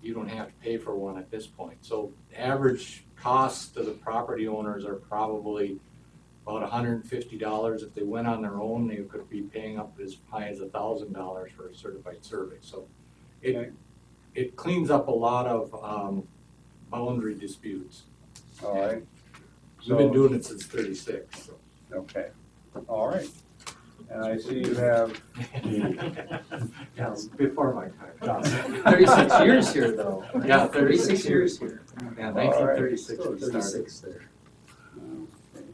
you don't have to pay for one at this point. So average costs to the property owners are probably about $150. If they went on their own, they could be paying up as high as $1,000 for a certified survey. So it cleans up a lot of boundary disputes. All right. We've been doing it since '36. So. Okay, all right. And I see you have, Yeah, before my time. 36 years here, though. Yeah, 36 years here. Yeah, All right. 1936 we started. 36 there. okay.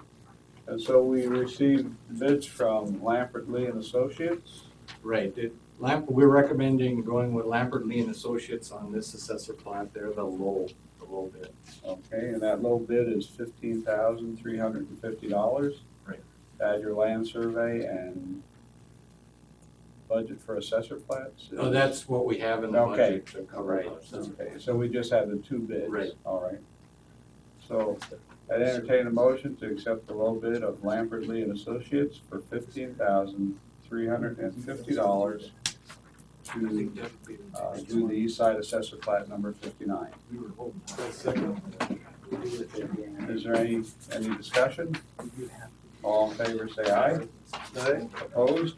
And so we received bids from Lampert Lee and Associates. Right. We're recommending going with Lampert Lee and Associates on this assessor plat. They're the low bid. Okay, and that low bid is $15,350. Right. Add your land survey and budget for assessor plats? Oh, that's what we have in the Okay. budget to cover Right, those. okay, so we just had the 2 bids? Right. All right. So I'd entertain a motion to accept the low bid of Lampert Lee and Associates for $15,350 to do the East Side Assessor Plat number 59. Is there any discussion? All in favor, say aye. Aye. Opposed?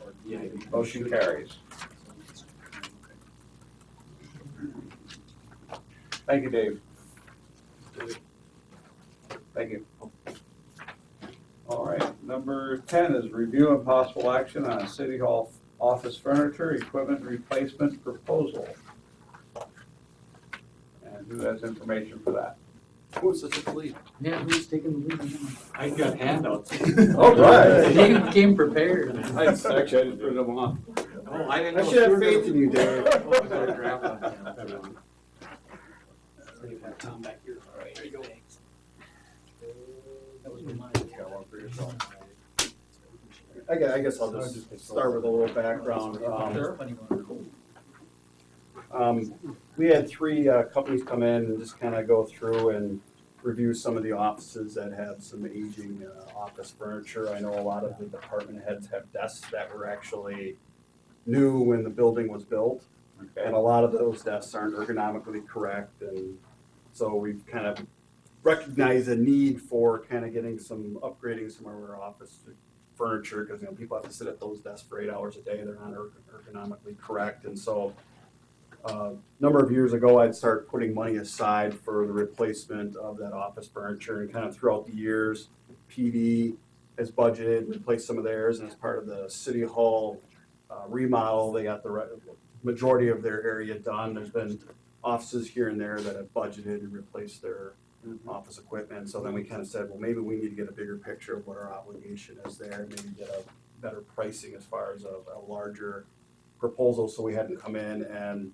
Motion carries. Thank you, Dave. Thank you. All right, number 10 is review and possible action on a City Hall office furniture equipment replacement proposal. And who has information for that? Who's such a lead? Yeah, who's taking the lead on that one? I got handouts. All right. He came prepared. Actually, I didn't put them on. Oh, I didn't I know. should have faith in you, Dave. Oh, I better grab one. Tom back here. There you go. That was mine. I guess I'll just start with a little background. We had 3 companies come in and just kind of go through and review some of the offices that have some aging office furniture. I know a lot of the department heads have desks that were actually new when the building was built. And a lot of those desks aren't ergonomically correct, and so we've kind of recognized a need for kind of getting some, upgrading some of our office furniture, because, you know, people have to sit at those desks for 8 hours a day, they're not ergonomically correct, and so a number of years ago, I'd start putting money aside for the replacement of that office furniture, and kind of throughout the years, PD has budgeted, replaced some of theirs, and as part of the city hall remodel, they got the majority of their area done. There's been offices here and there that have budgeted and replaced their office equipment. So then we kind of said, well, maybe we need to get a bigger picture of what our obligation is there, maybe get a better pricing as far as a larger proposal. So we had to come in and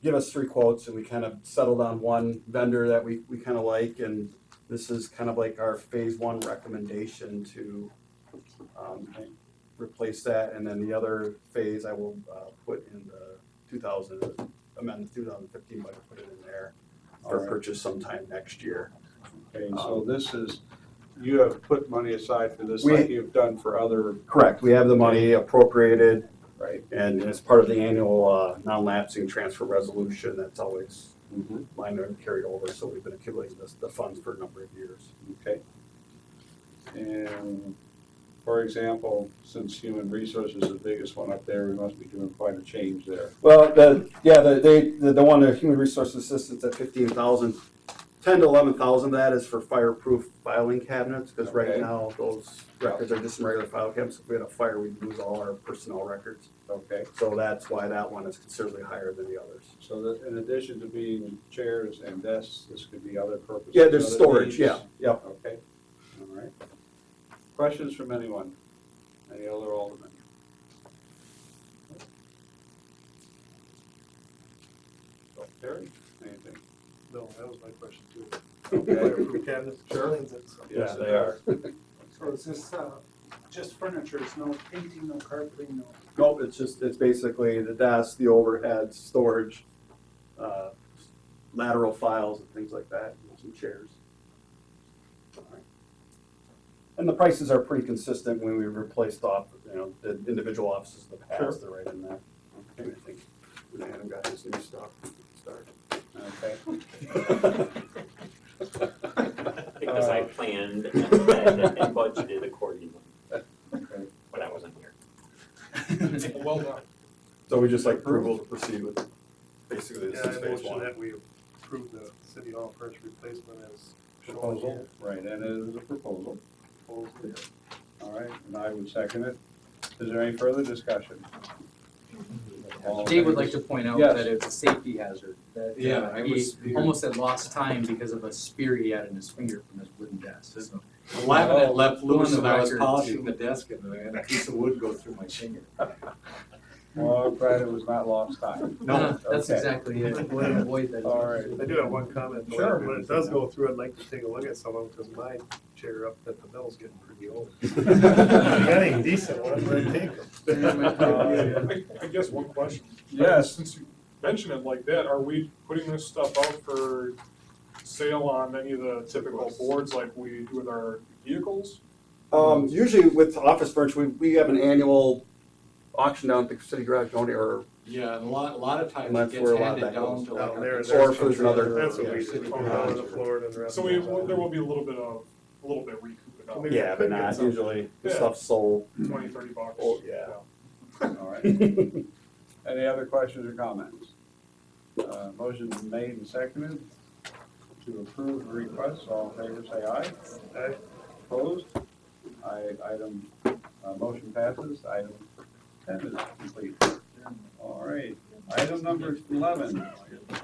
give us 3 quotes, and we kind of settled on one vendor that we kind of like. And this is kind of like our phase 1 recommendation to replace that, and then the other phase I will put in the 2015 budget, put it in there for Alright. purchase sometime next year. Okay, so this is, you have put money aside for this We- like you've done for other, Correct, we have the money appropriated, right? and as part of the annual non-lapsing transfer resolution, that's always Mhm. line item carried over, so we've been accumulating the funds for a number of years. Okay. And, for example, since human resources is the biggest one up there, we must be doing quite a change there. Well, the one, the human resource assistance at 15,000, 10 to 11,000, that is for fireproof filing cabinets, because right Okay. now those records are just some regular file cabinets. If we had a fire, we'd lose all our personnel records. Okay, So that's why that one is considerably higher than the others. so that in addition to being chairs and desks, this could be other purposes? Yeah, there's other storage, needs? yeah, yep. Okay, all right. Questions from anyone? Any other aldermen? Terry, anything? No, that was my question too. Okay. Fireproof cabinets, Sure. buildings and stuff. Yes, they are. So is this, just furniture, it's no painting, no carpeting, no? Nope, it's basically the desk, the overhead, storage, lateral files and things like that, and some chairs. And the prices are pretty consistent when we replaced off, the individual offices in the past, they're right in there. I think when Adam got his new stuff, start. Okay. Because I planned and budgeted accordingly Okay. when I wasn't here. Well done. So we just like approval to proceed with basically this Yeah, is I phase motion 1. that we approve the city hall furniture replacement as shown Proposal, here. right, and it is a proposal. Proposal. All right, and I would second it. Is there any further discussion? All in Dave would favor? like to point out Yes. that it's a safety hazard. That, Yeah, I he was- almost had lost time because of a spear he had in his finger from his wooden desk. So, The laminate left Go on loose the and I was record. polishing the desk and a piece of wood goes through my finger. Well, I'm glad it was not lost time. no, that's Okay. exactly it. Way to avoid that. All right. I do have one comment. though. Sure. When it does go through, I'd like to take a look at some of them, because my chair up at the mill's getting pretty old. Getting decent ones, I'd take them. I guess one question. Yes. Since you mentioned it like that, are we putting this stuff out for sale on any of the typical boards like we do with our vehicles? Usually with office furniture, we have an annual auction down at the city garage, don't we, or Yeah, and a lot of times And it that's gets where a lot of handed that down goes to Down like. there, a- there's Or if there's another- That's what yeah, we city do, garage. on the floor and the rest. So of it. there will be a little bit recouping up, Maybe yeah, but not usually. The Yeah. stuff's sold. $20-30. Oh, yeah. All right. Any other questions or comments? Motion's been made and seconded to approve the request. All in favor, say aye. Aye. Opposed? Motion passes. Item 10 is complete. All right. Item number 11,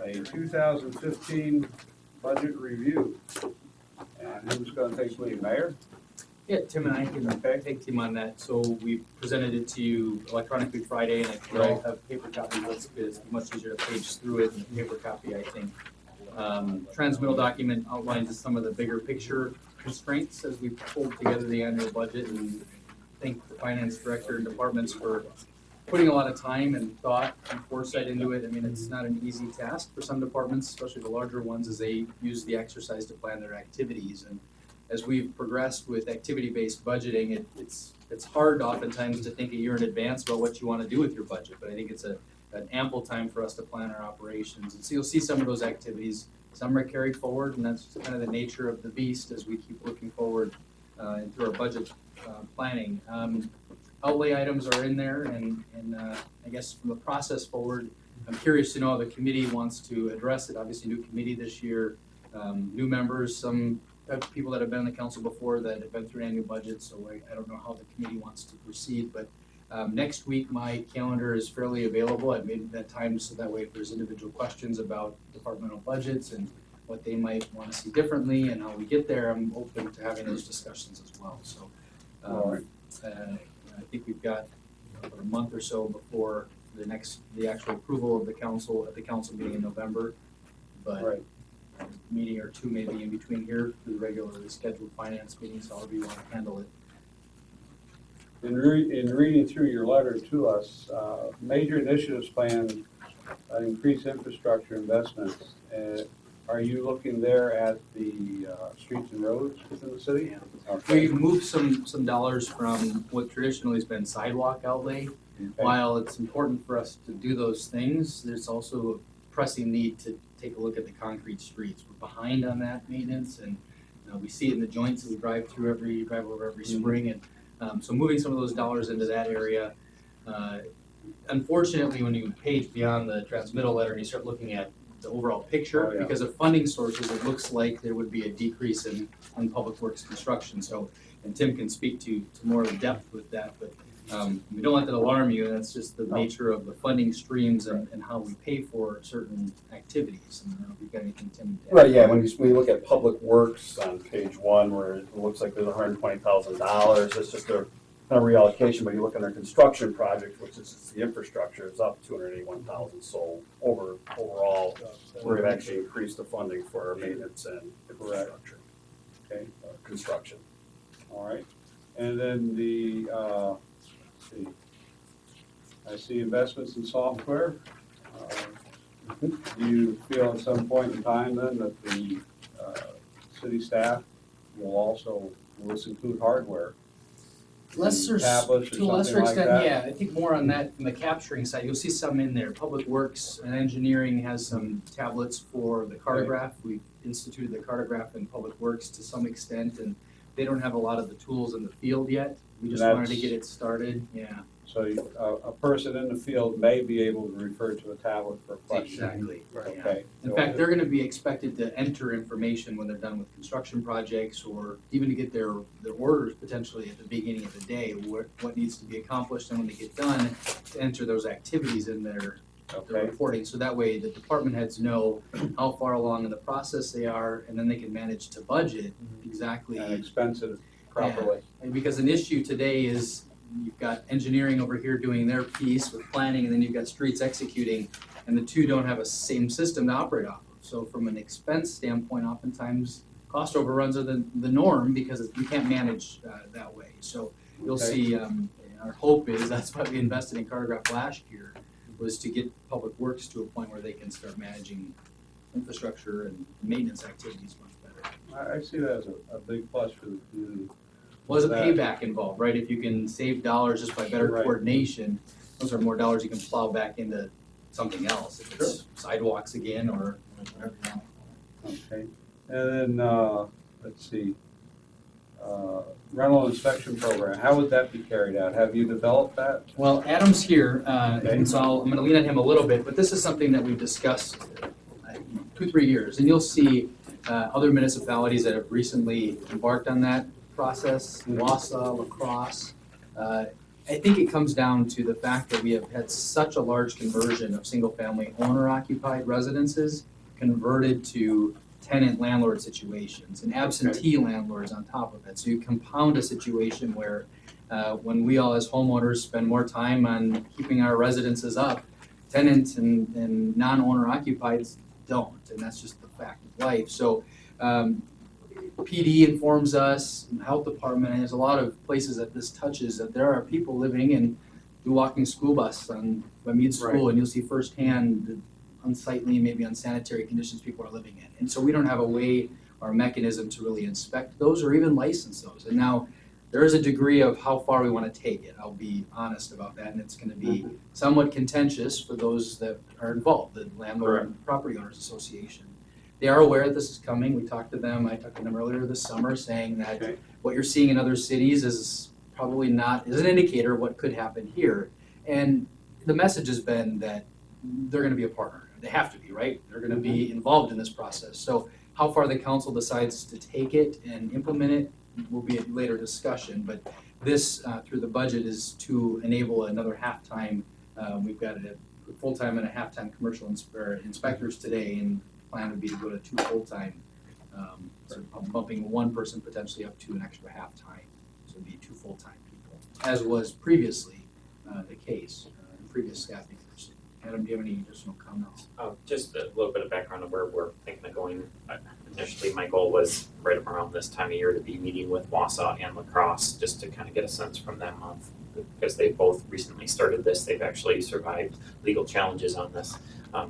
a 2015 budget review. And who's going to take lead, Mayor? Yeah, Tim and I can take team on that. So we presented it to you electronically Friday, and if you all have paper copies, it's much easier to page through it in paper copy, I think. Transmittal document outlines some of the bigger picture constraints as we pulled together the annual budget, and thank the finance director and departments for putting a lot of time and thought and foresight into it. I mean, it's not an easy task for some departments, especially the larger ones, as they use the exercise to plan their activities. And as we've progressed with activity-based budgeting, it's hard oftentimes to think a year in advance about what you want to do with your budget, but I think it's an ample time for us to plan our operations. And so you'll see some of those activities, some are carried forward, and that's kind of the nature of the beast as we keep looking forward into our budget planning. Outlay items are in there, and I guess from the process forward, I'm curious to know how the committee wants to address it. Obviously, new committee this year, new members, some people that have been on the council before that have been through annual budget, so I don't know how the committee wants to proceed, but next week, my calendar is fairly available. I've made that time so that way if there's individual questions about departmental budgets and what they might want to see differently and how we get there, I'm open to having those discussions as well. So I think we've got about a month or so before the actual approval of the council at the council meeting in November. But Right. a meeting or two maybe in between here through the regularly scheduled finance meetings, however you want to handle it. In reading through your letter to us, major initiatives plan, increase infrastructure investments. Are you looking there at the streets and roads within the city? Okay. We've moved some dollars from what traditionally has been sidewalk outlay. Okay. While it's important for us to do those things, there's also a pressing need to take a look at the concrete streets. We're behind on that maintenance, and we see it in the joints that we drive over every spring, and so moving some of those dollars into that area. Unfortunately, when you page beyond the transmittal letter and you start looking at the overall picture, Oh, yeah. because of funding sources, it looks like there would be a decrease in public works construction. So, and Tim can speak to more of the depth with that, but we don't let that alarm you. That's just the nature of the funding streams and how we pay for certain activities. And I don't know if you've got anything, Tim, to add. Right, yeah, when you look at public works on page one, where it looks like there's $120,000, it's just a kind of reallocation, but you look at our construction project, which is the infrastructure, it's up 281,000, so overall, we've actually increased the funding for our maintenance and infrastructure. Okay, Construction. all right. And then let's see. I see investments in software. Do you feel at some point in time then that the city staff will this include hardware? Tablets or To a lesser something like extent, that? yeah, I think more on that, from the capturing side, you'll see some in there. Public Works and Engineering has some tablets for the cartograph. We've instituted the cartograph in Public Works to some extent, and they don't have a lot of the tools in the field yet. We just wanted to get it started, yeah. So a person in the field may be able to refer to a tablet for a question. Exactly, yeah. Okay. In fact, they're gonna be expected to enter information when they're done with construction projects, or even to get their orders potentially at the beginning of the day, what needs to be accomplished, and when they get done, to enter those activities in their Okay. reporting, so that way the department heads know how far along in the process they are, and then they can manage to budget exactly. And expense it properly. And because an issue today is, you've got engineering over here doing their piece with planning, and then you've got streets executing, and the two don't have a same system to operate off of. So from an expense standpoint, oftentimes, cost overruns are the norm, because you can't manage that way. So you'll Okay. see, our hope is, that's why we invested in Cartograph last year, was to get Public Works to a point where they can start managing infrastructure and maintenance activities much better. I see that as a big plus for the community. Well, there's a That- payback involved, right? If you can save dollars just by better Right. coordination, those are more dollars you can plow back into something else. If it's sidewalks again or whatever you want. Okay, and then, let's see, rental inspection program, how would that be carried out? Have you developed that? Well, Adam's here, and so I'm gonna lean on him a little bit, but this is something that we've discussed 2-3 years. And you'll see other municipalities that have recently embarked on that process, Wausau, La Crosse. I think it comes down to the fact that we have had such a large conversion of single-family owner-occupied residences converted to tenant landlord situations and absentee landlords on top of it. So you compound a situation where when we all as homeowners spend more time on keeping our residences up, tenants and non-owner occupieds don't, and that's just the fact of life. So PD informs us, and the health department, and there's a lot of places that this touches, that there are people living in do walking school bus by Mead School, and you'll see firsthand the unsightly, maybe unsanitary conditions people are living in. And so we don't have a way or a mechanism to really inspect those or even license those. And now there is a degree of how far we want to take it. I'll be honest about that, and it's going to be somewhat contentious for those that are involved, the Landlord and Property Owners Association. They are aware that this is coming. We talked to them. I talked to them earlier this summer, saying that what you're seeing in other cities is probably not, is an indicator of what could happen here. And the message has been that they're going to be a partner. They have to be, right? They're going to be involved in this process. So how far the council decides to take it and implement it will be a later discussion. But this, through the budget, is to enable another half-time. We've got a full-time and a half-time commercial inspectors today, and the plan would be to go to 2 full-time, so bumping one person potentially up to an extra half-time. So it'd be 2 full-time people, as was previously the case in previous staffing years. Adam, do you have any additional comments? Just a little bit of background of where we're thinking of going. Initially, my goal was right around this time of year to be meeting with Wausau and La Crosse, just to kind of get a sense from them of, because they both recently started this, they've actually survived legal challenges on this.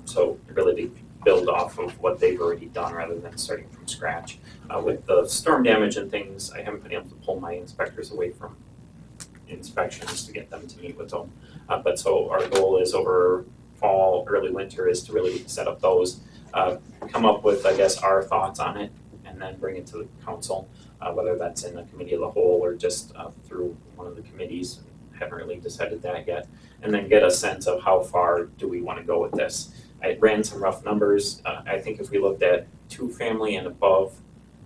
So really to build off of what they've already done rather than starting from scratch. With the storm damage and things, I haven't been able to pull my inspectors away from inspections to get them to meet with them. But so our goal is over fall, early winter is to really set up those, come up with, I guess, our thoughts on it, and then bring it to the council, whether that's in the committee of the whole or just through one of the committees. Haven't really decided that yet. And then get a sense of how far do we want to go with this. I ran some rough numbers. I think if we looked at 2-family and above,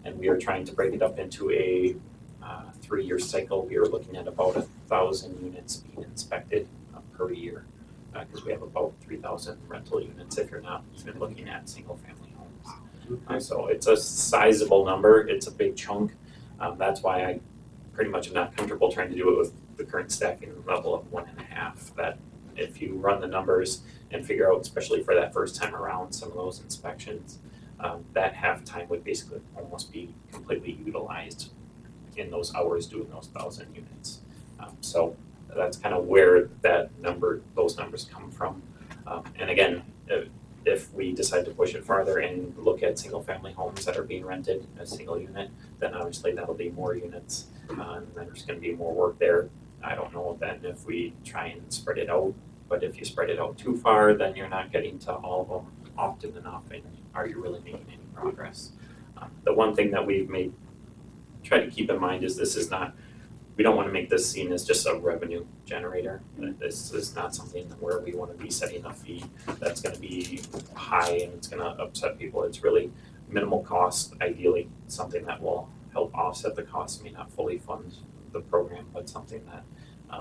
and we are trying to break it up into a 3-year cycle, we are looking at about 1,000 units being inspected per year. Because we have about 3,000 rental units if you're not even looking at single-family homes. So it's a sizable number, it's a big chunk. That's why I pretty much am not comfortable trying to do it with the current staffing level of 1.5. That if you run the numbers and figure out, especially for that first time around, some of those inspections, that half time would basically almost be completely utilized in those hours doing those 1,000 units. So that's kind of where those numbers come from. And again, if we decide to push it farther and look at single-family homes that are being rented as single unit, then obviously that'll be more units, and then there's going to be more work there. I don't know then if we try and spread it out, but if you spread it out too far, then you're not getting to all of them often enough, and are you really making any progress? The one thing that we've try to keep in mind is this is not, we don't want to make this seen as just a revenue generator. This is not something where we want to be setting a fee that's going to be high and it's going to upset people. It's really minimal cost, ideally something that will help offset the cost, may not fully fund the program, but something that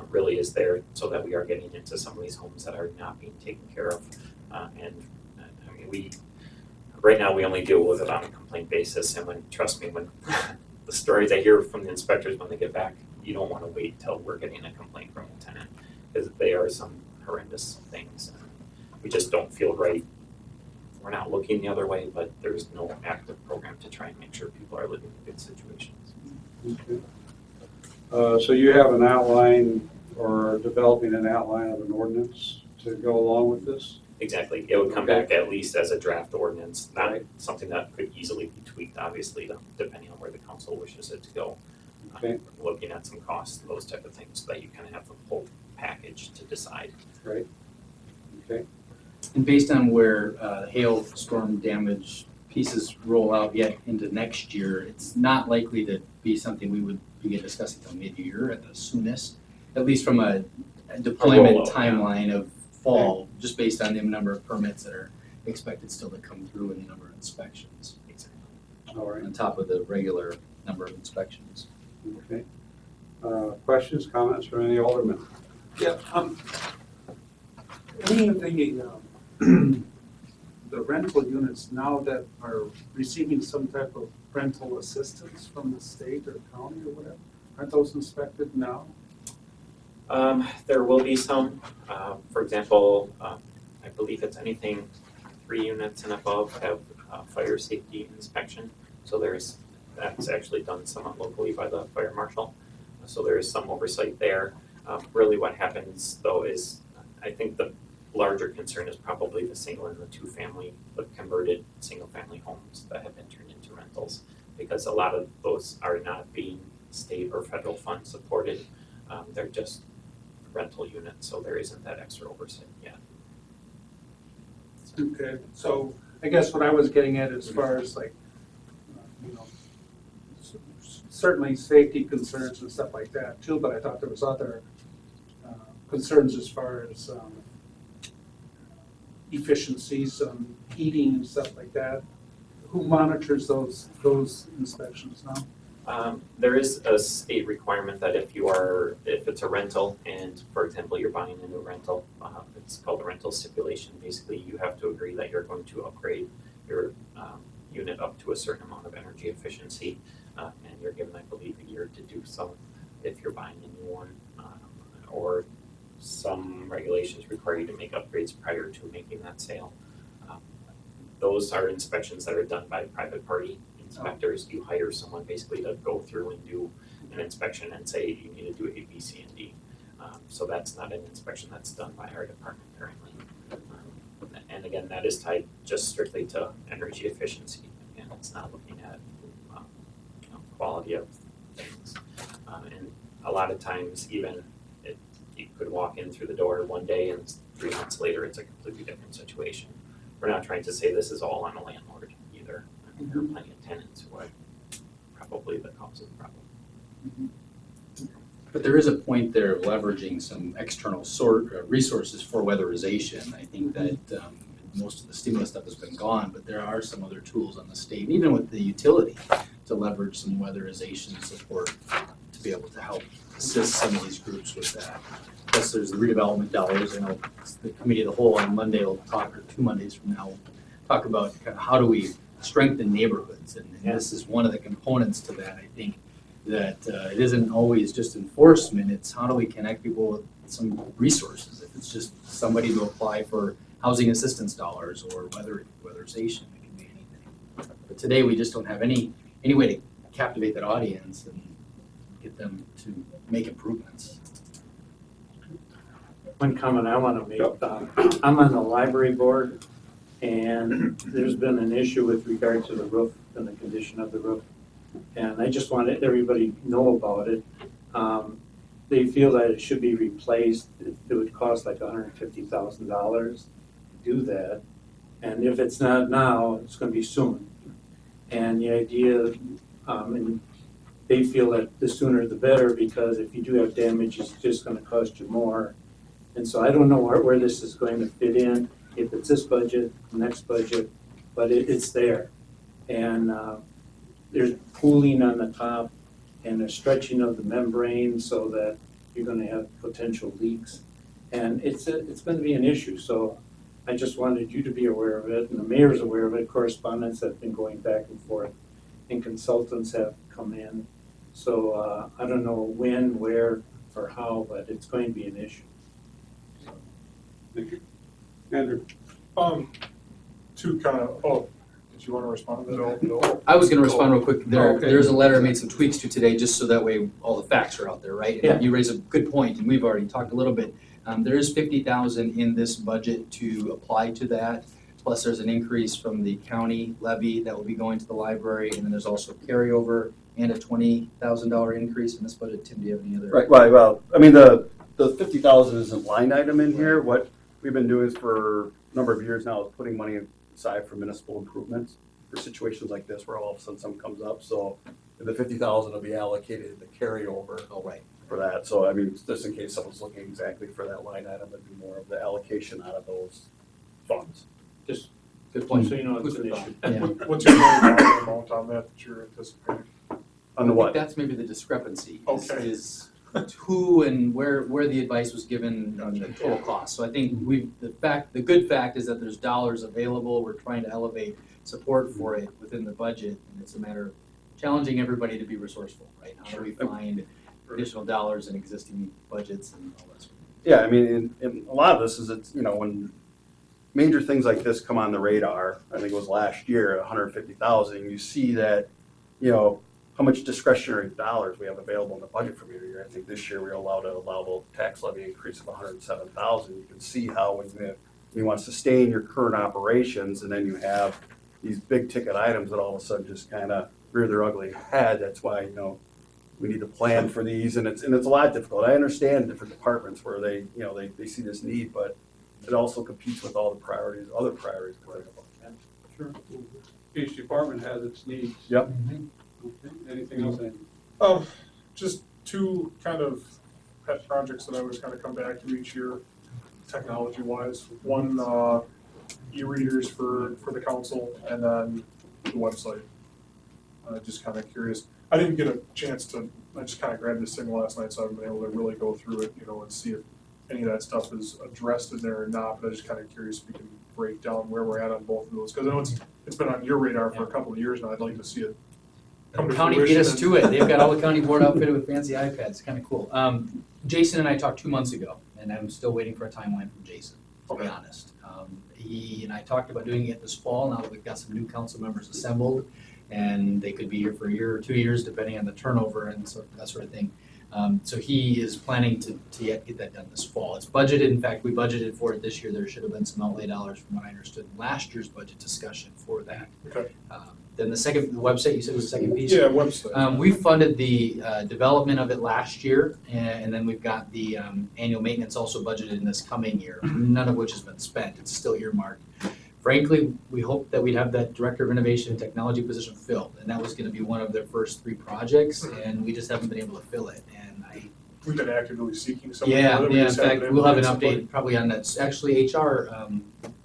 really is there so that we are getting into some of these homes that are not being taken care of. And I mean, right now we only deal with it on a complaint basis, and trust me, when the stories I hear from the inspectors when they get back, you don't want to wait till we're getting a complaint from a tenant, because they are some horrendous things. We just don't feel right. We're not looking the other way, but there's no active program to try and make sure people are living in good situations. Okay. So you have an outline or developing an outline of an ordinance to go along with this? Exactly. It would come back at least as a draft ordinance, not something that could easily be tweaked, obviously, depending on where the council wishes it to go. Okay. Looking at some costs, those type of things, so that you kind of have the whole package to decide. Right. Okay. And based on where hail storm damage pieces roll out yet into next year, it's not likely to be something we would begin discussing until mid-year at the soonest, at least from a deployment timeline of fall, just based on the number of permits that are expected still to come through and the number of inspections. All right. On top of the regular number of inspections. Okay. Questions, comments from any aldermen? Yeah, the rental units now that are receiving some type of rental assistance from the state or county or whatever, aren't those inspected now? There will be some, for example, I believe it's anything 3 units and above have fire safety inspection. So that's actually done somewhat locally by the fire marshal. So there is some oversight there. Really what happens though is, I think the larger concern is probably the single and the two-family, the converted single-family homes that have been turned into rentals. Because a lot of those are not being state or federal fund supported. They're just rental units, so there isn't that extra oversight yet. Okay, so I guess what I was getting at as far as like, you know, certainly safety concerns and stuff like that too, but I thought there was other concerns as far as efficiencies, heating and stuff like that. Who monitors those inspections now? There is a state requirement that if it's a rental and, for example, you're buying a new rental, it's called a rental stipulation. Basically, you have to agree that you're going to upgrade your unit up to a certain amount of energy efficiency, and you're given, I believe, a year to do so if you're buying a new one, or some regulations require you to make upgrades prior to making that sale. Those are inspections that are done by private party inspectors. You hire someone basically to go through and do an inspection and say you need to do A, B, C, and D. So that's not an inspection that's done by our department currently. And again, that is tied just strictly to energy efficiency. Again, it's not looking at quality of things. And a lot of times even you could walk in through the door one day and 3 months later it's a completely different situation. We're not trying to say this is all on a landlord either. I mean, there are plenty of tenants who are probably the cause of the problem. But there is a point there of leveraging some external resources for weatherization. I think that most of the stimulus stuff has been gone, but there are some other tools on the state, even with the utility, to leverage some weatherization support to be able to help assist some of these groups with that. Plus, there's the redevelopment dollars. I know the committee of the whole on Monday will talk, or 2 Mondays from now, will talk about kind of how do we strengthen neighborhoods, and this is one of the components to that. I think that it isn't always just enforcement, it's how do we connect people with some resources. If it's just somebody to apply for housing assistance dollars or weatherization, it can be anything. But today we just don't have any way to captivate that audience and get them to make improvements. One comment I want to make, I'm on the library board, and there's been an issue with regard to the roof and the condition of the roof. And I just wanted everybody to know about it. They feel that it should be replaced. It would cost like $150,000 to do that. And if it's not now, it's going to be soon. And the idea, and they feel that the sooner the better, because if you do have damage, it's just going to cost you more. And so I don't know where this is going to fit in, if it's this budget, next budget, but it's there. And there's pooling on the top and a stretching of the membrane so that you're going to have potential leaks. And it's going to be an issue. So I just wanted you to be aware of it, and the mayor's aware of it. Correspondence have been going back and forth, and consultants have come in. So I don't know when, where, or how, but it's going to be an issue. Thank you. Andrew? To kind of, did you want to respond to that? No. I was gonna respond real quick. Okay. There's a letter I made some tweaks to today, just so that way all the facts are out there, right? And Yeah. you raise a good point, and we've already talked a little bit. There is $50,000 in this budget to apply to that. Plus, there's an increase from the county levy that will be going to the library, and then there's also carryover and a $20,000 increase in this budget. Tim, do you have any other? Right, well, I mean, the 50,000 isn't line item in here. What we've been doing for a number of years now is putting money aside for municipal improvements for situations like this where all of a sudden something comes up. So the 50,000 will be allocated to carryover. Oh, right. For that. So I mean, just in case someone's looking exactly for that line item, it'd be more of the allocation out of those funds. Just Good point. so you know it's an Food for issue. thought. Yeah. What's your dollar amount on that you're anticipating? On the I what? think that's maybe the discrepancy, Okay. is who and where the advice was given on the total cost. So I think the good fact is that there's dollars available. We're trying to elevate support for it within the budget, and it's a matter of challenging everybody to be resourceful, right? How do we find additional dollars in existing budgets and all that sort of thing? Yeah, I mean, and a lot of this is, it's, when major things like this come on the radar, I think it was last year, 150,000, you see that, how much discretionary dollars we have available in the budget from year to year. I think this year we're allowed a allowable tax levy increase of 107,000. You can see how when you want to sustain your current operations, and then you have these big ticket items that all of a sudden just kind of rear their ugly head. That's why, you know, we need to plan for these, and it's a lot difficult. I understand different departments where they, you know, they see this need, but it also competes with all the priorities, other priorities. Sure. Each department has its needs. Yep. Okay. Anything else, Andy? Just two kind of pet projects that I always kind of come back to each year, technology-wise. One, e-readers for the council, and then the website. Just kind of curious. I didn't get a chance to, I just kind of grabbed this thing last night, so I haven't been able to really go through it, you know, and see if any of that stuff is addressed in there or not, but I'm just kind of curious if we can break down where we're at on both of those, because I know it's been on your radar for a couple of years now. I'd like to see it come to County fruition. beat us to it. They've got all the county board outfitted with fancy iPads. Kind of cool. Jason and I talked 2 months ago, and I'm still waiting for a timeline from Jason, to be honest. He and I talked about doing it this fall, now that we've got some new council members assembled, and they could be here for a year or 2 years, depending on the turnover and that sort of thing. So he is planning to yet get that done this fall. It's budgeted, in fact, we budgeted for it this year. There should have been some outlay dollars from what I understood in last year's budget discussion for that. Okay. Then the website, you said was the second piece? Yeah, website. We funded the development of it last year, and then we've got the annual maintenance also budgeted in this coming year, none of which has been spent. It's still earmarked. Frankly, we hoped that we'd have that Director of Innovation and Technology position filled, and that was gonna be one of their first 3 projects, and we just haven't been able to fill it. And We've been actively seeking someone. yeah, for it. We in just haven't fact, been we'll able have an to get update probably on that. It's actually HR,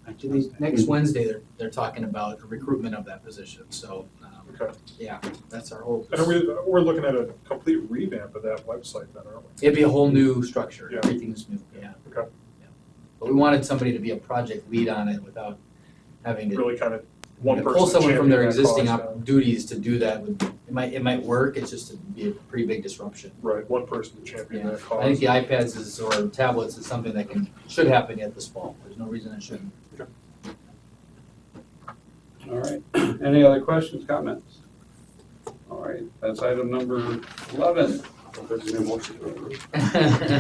actually next Wednesday, they're talking about recruitment of that position, so, Okay. yeah, that's our hope. And we're looking at a complete revamp of that website then, aren't we? It'd be a whole new structure, Yeah. everything's new, yeah. Okay. But we wanted somebody to be a project lead on it without having to Really kind of one person. pull someone from their champion that existing cause, duties to do that. It might work, it's just it'd be a pretty big disruption. Right, one person to champion Yeah. that cause. I think the iPads or tablets is something that should happen yet this fall. There's no reason it shouldn't. All right. Any other questions, comments? All right, that's item number 11. There's an emotion.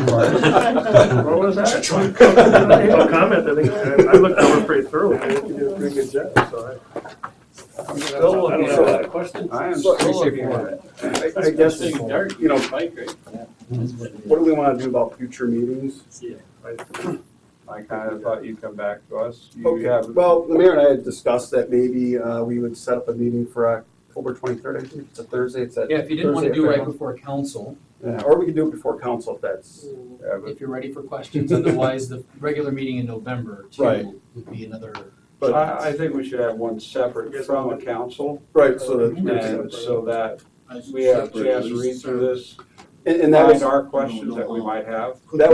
What was that? No comment, I think, I looked over pretty thoroughly, I think you did a pretty good job, so I'm still I don't looking have a at lot it. of questions. I am still looking at it. I guess, you know, what do we want to do about future meetings? I kind of thought you'd come back to us. Okay. You have, Well, the mayor and I had discussed that maybe we would set up a meeting for October 23rd, I think, it's a Thursday, it's that. Yeah, if you didn't want to Thursday do at right five. before council, Yeah, or we could do it before council if that's, yeah, but if you're ready for questions, otherwise the regular meeting in November Right. too would be another. but, I think we should have one separate from a council, right, so and that, so that we have a chance to read through this, and that find was, our questions that we might have. that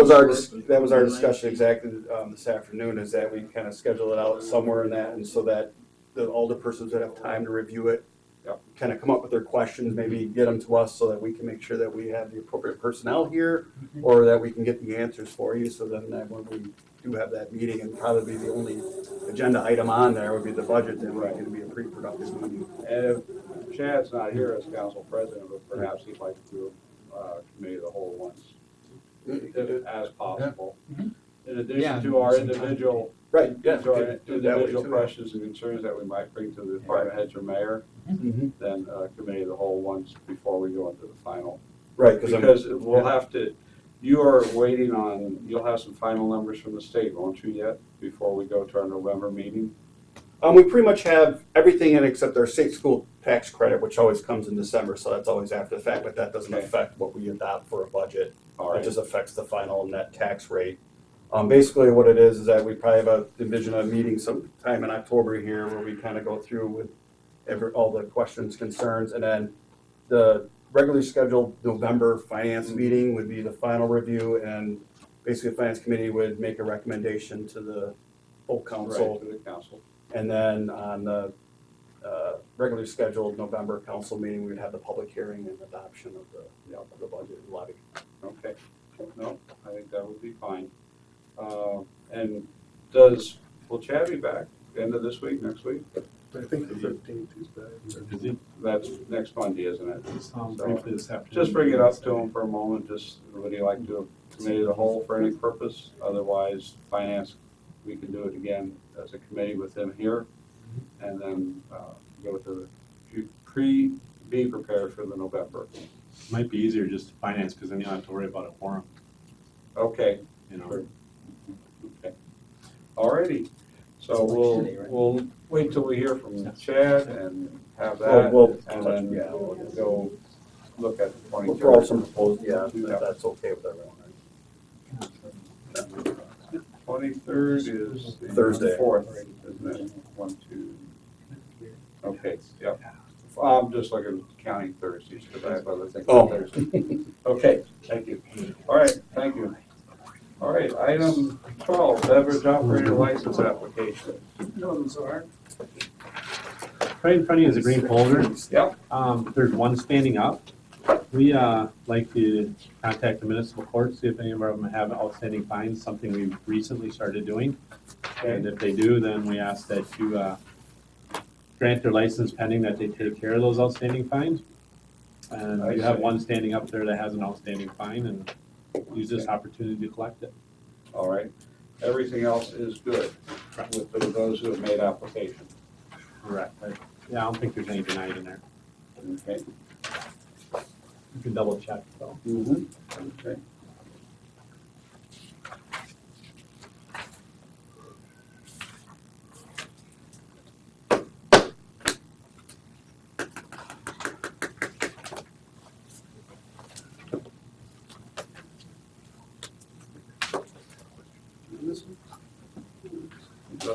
was our discussion exactly this afternoon, is that we kind of schedule it out somewhere in that, and so that the alderpersons would have time to review it, Yep. kind of come up with their questions, maybe get them to us so that we can make sure that we have the appropriate personnel here, or that we can get the answers for you, so then that when we do have that meeting, and probably the only agenda item on there would be the budget, then it's going to be a pretty productive meeting. And if Chad's not here as council president, but perhaps he'd like to do committee of the whole once, if as possible. In Yeah. addition to our individual, Right, yeah. to our do that way individual too. questions and concerns that we might bring to the department heads or mayor, Mhm. then committee of the whole once before we go into the final. Right, Because we'll have to, you are waiting on, you'll have some final numbers from the state, won't you yet, before we go to our November meeting? We pretty much have everything in except our state school tax credit, which always comes in December, so that's always after the fact, but that doesn't Okay. affect what we adopt for a budget. All It right, just affects the final net tax rate. Basically, what it is that we probably have envision a meeting sometime in October here where we kind of go through with all the questions, concerns, and then the regularly scheduled November finance meeting would be the final review, and basically the finance committee would make a recommendation to the full council. right, to the council. And then on the regularly scheduled November council meeting, we'd have the public hearing and adoption of the budget and levy. Okay, no, I think that would be fine. And will Chad be back end of this week, next week? I think the 15th is bad. Is it? That's next Monday, isn't it? Briefly this afternoon. Just bring it up to him for a moment, just, would you like to do a committee of the whole for any purpose? Otherwise, finance, we can do it again as a committee with him here. And then, go to, be prepared for the November. Might be easier just to finance, because then you don't have to worry about a quorum, Okay, you know. sure. Okay. Alrighty, so we'll wait till we hear from Chad and have that, and then go look at the 23rd. We'll throw out some proposed, yeah, if that's okay with everyone. 23rd is the Thursday. 4th, isn't it? 1, 2. Okay, yep. I'm just looking at counting Thursdays because I have other things on Thursday. Okay, thank you. All right, thank you. All right, item 12, beverage operator license application. Right in front of you is a green folder. Yep. There's one standing up. We like to contact the municipal court, see if any of them have outstanding fines, something we've recently started doing. And if they do, then we ask that you grant their license pending that they take care of those outstanding fines. And you have one standing up there that has an outstanding fine, and use this opportunity to collect it. All right. Everything else is good with those who have made application. Correct. Yeah, I don't think there's any denied in there. Okay. You can double check though. Okay.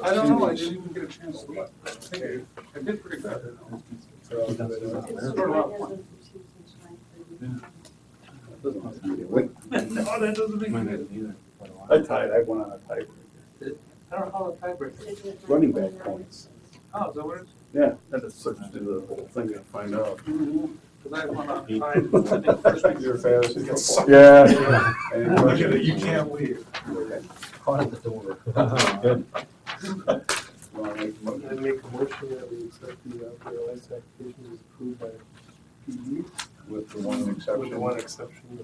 I don't know, I didn't even get a chance to look. I think I did pretty good. It's Sort of not- Oh, that doesn't make Mine sense. hasn't either. for quite a while. I tied, I went on a tiebreaker. I don't know how the tiebreaker. Running back points. Oh, is that what it is? Yeah, had to search through the whole thing and find out. Because I went on tied, I think first week. Your fantasy football. Yeah. Any Look at questions? it, you can't leave. Caught at the door. Good. You wanna make a motion? I make a motion that we accept the operator license application as approved by PD, With the one exception. with the one exception.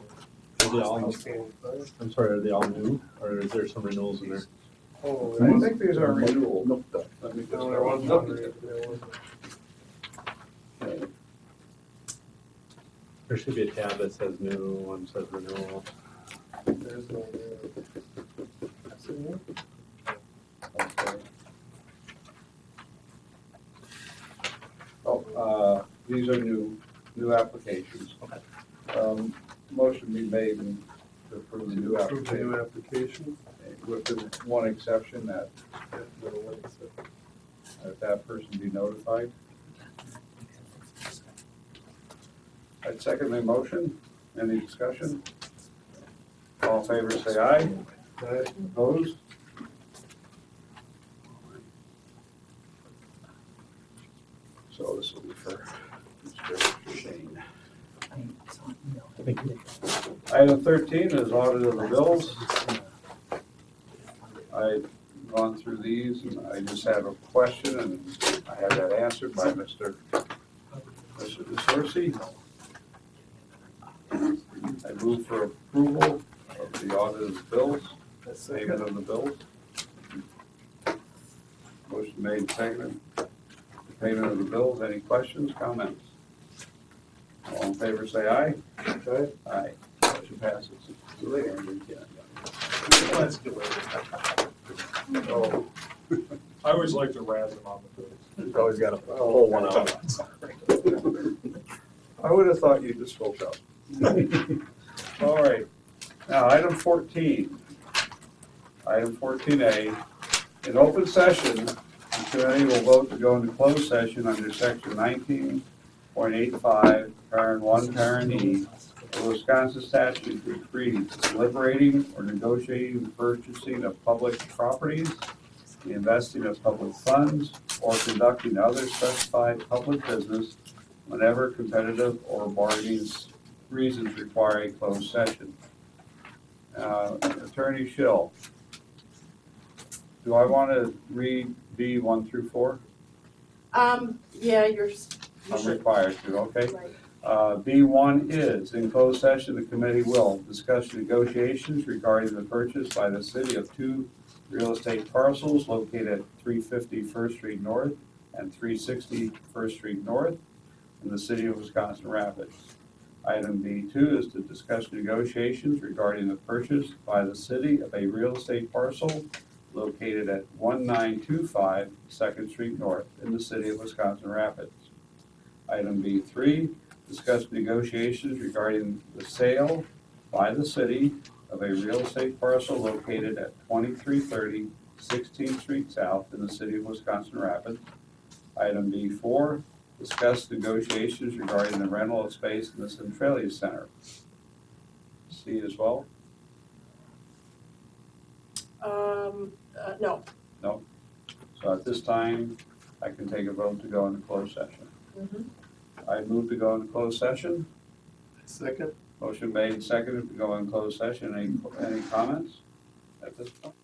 Are they all, Outstanding fines. I'm sorry, are they all new, or is there some renewals in there? Oh, I think these are renewal. Let me just. No, there was one, there was. Okay. There should be a tab that says new, one says renewal. There's no there. That's in there? Okay. Oh, these are new applications. Motion be made and to approve the new Approve the application, new application. with the one exception that that person be notified. I'd second the motion. Any discussion? All in favor, say aye. Aye. Opposed? So this will be for Mr. Shane. Thank you. Item 13 is audit of the bills. I've gone through these and I just have a question and I have that answered by Mr. DeSoucy. I move for approval of the audit of the bills, payment of the bills. Motion made, seconded. Payment of the bills. Any questions, comments? All in favor, say aye. Aye. Aye. Motion passes. See you later, Andrew. Let's do it. Oh, I always like to razz them on the bills. You always gotta pull one out. I would have thought you just spoke up. All right. Now, item 14. Item 14A. In open session, the committee will vote to go into closed session under section 19.85, parent 1, parent E, of the Wisconsin statute regarding deliberating or negotiating the purchasing of public properties, the investing of public funds, or conducting other specified public business whenever competitive or bargaining reasons require a closed session. Attorney Schill, do I want to read B 1 through 4? Yeah, you I'm should, required to, okay? right. B1 is, in closed session, the committee will discuss negotiations regarding the purchase by the city of 2 real estate parcels located at 350 First Street North and 360 First Street North in the city of Wisconsin Rapids. Item B2 is to discuss negotiations regarding the purchase by the city of a real estate parcel located at 1925 Second Street North in the city of Wisconsin Rapids. Item B3, discuss negotiations regarding the sale by the city of a real estate parcel located at 2330 16th Street South in the city of Wisconsin Rapids. Item B4, discuss negotiations regarding the rental of space in the Centralia Center. C as well? No. No. So at this time, I can take a vote to go into closed session. Mhm. I move to go into closed session. Second? Motion made, seconded to go in closed session. Any comments at this point?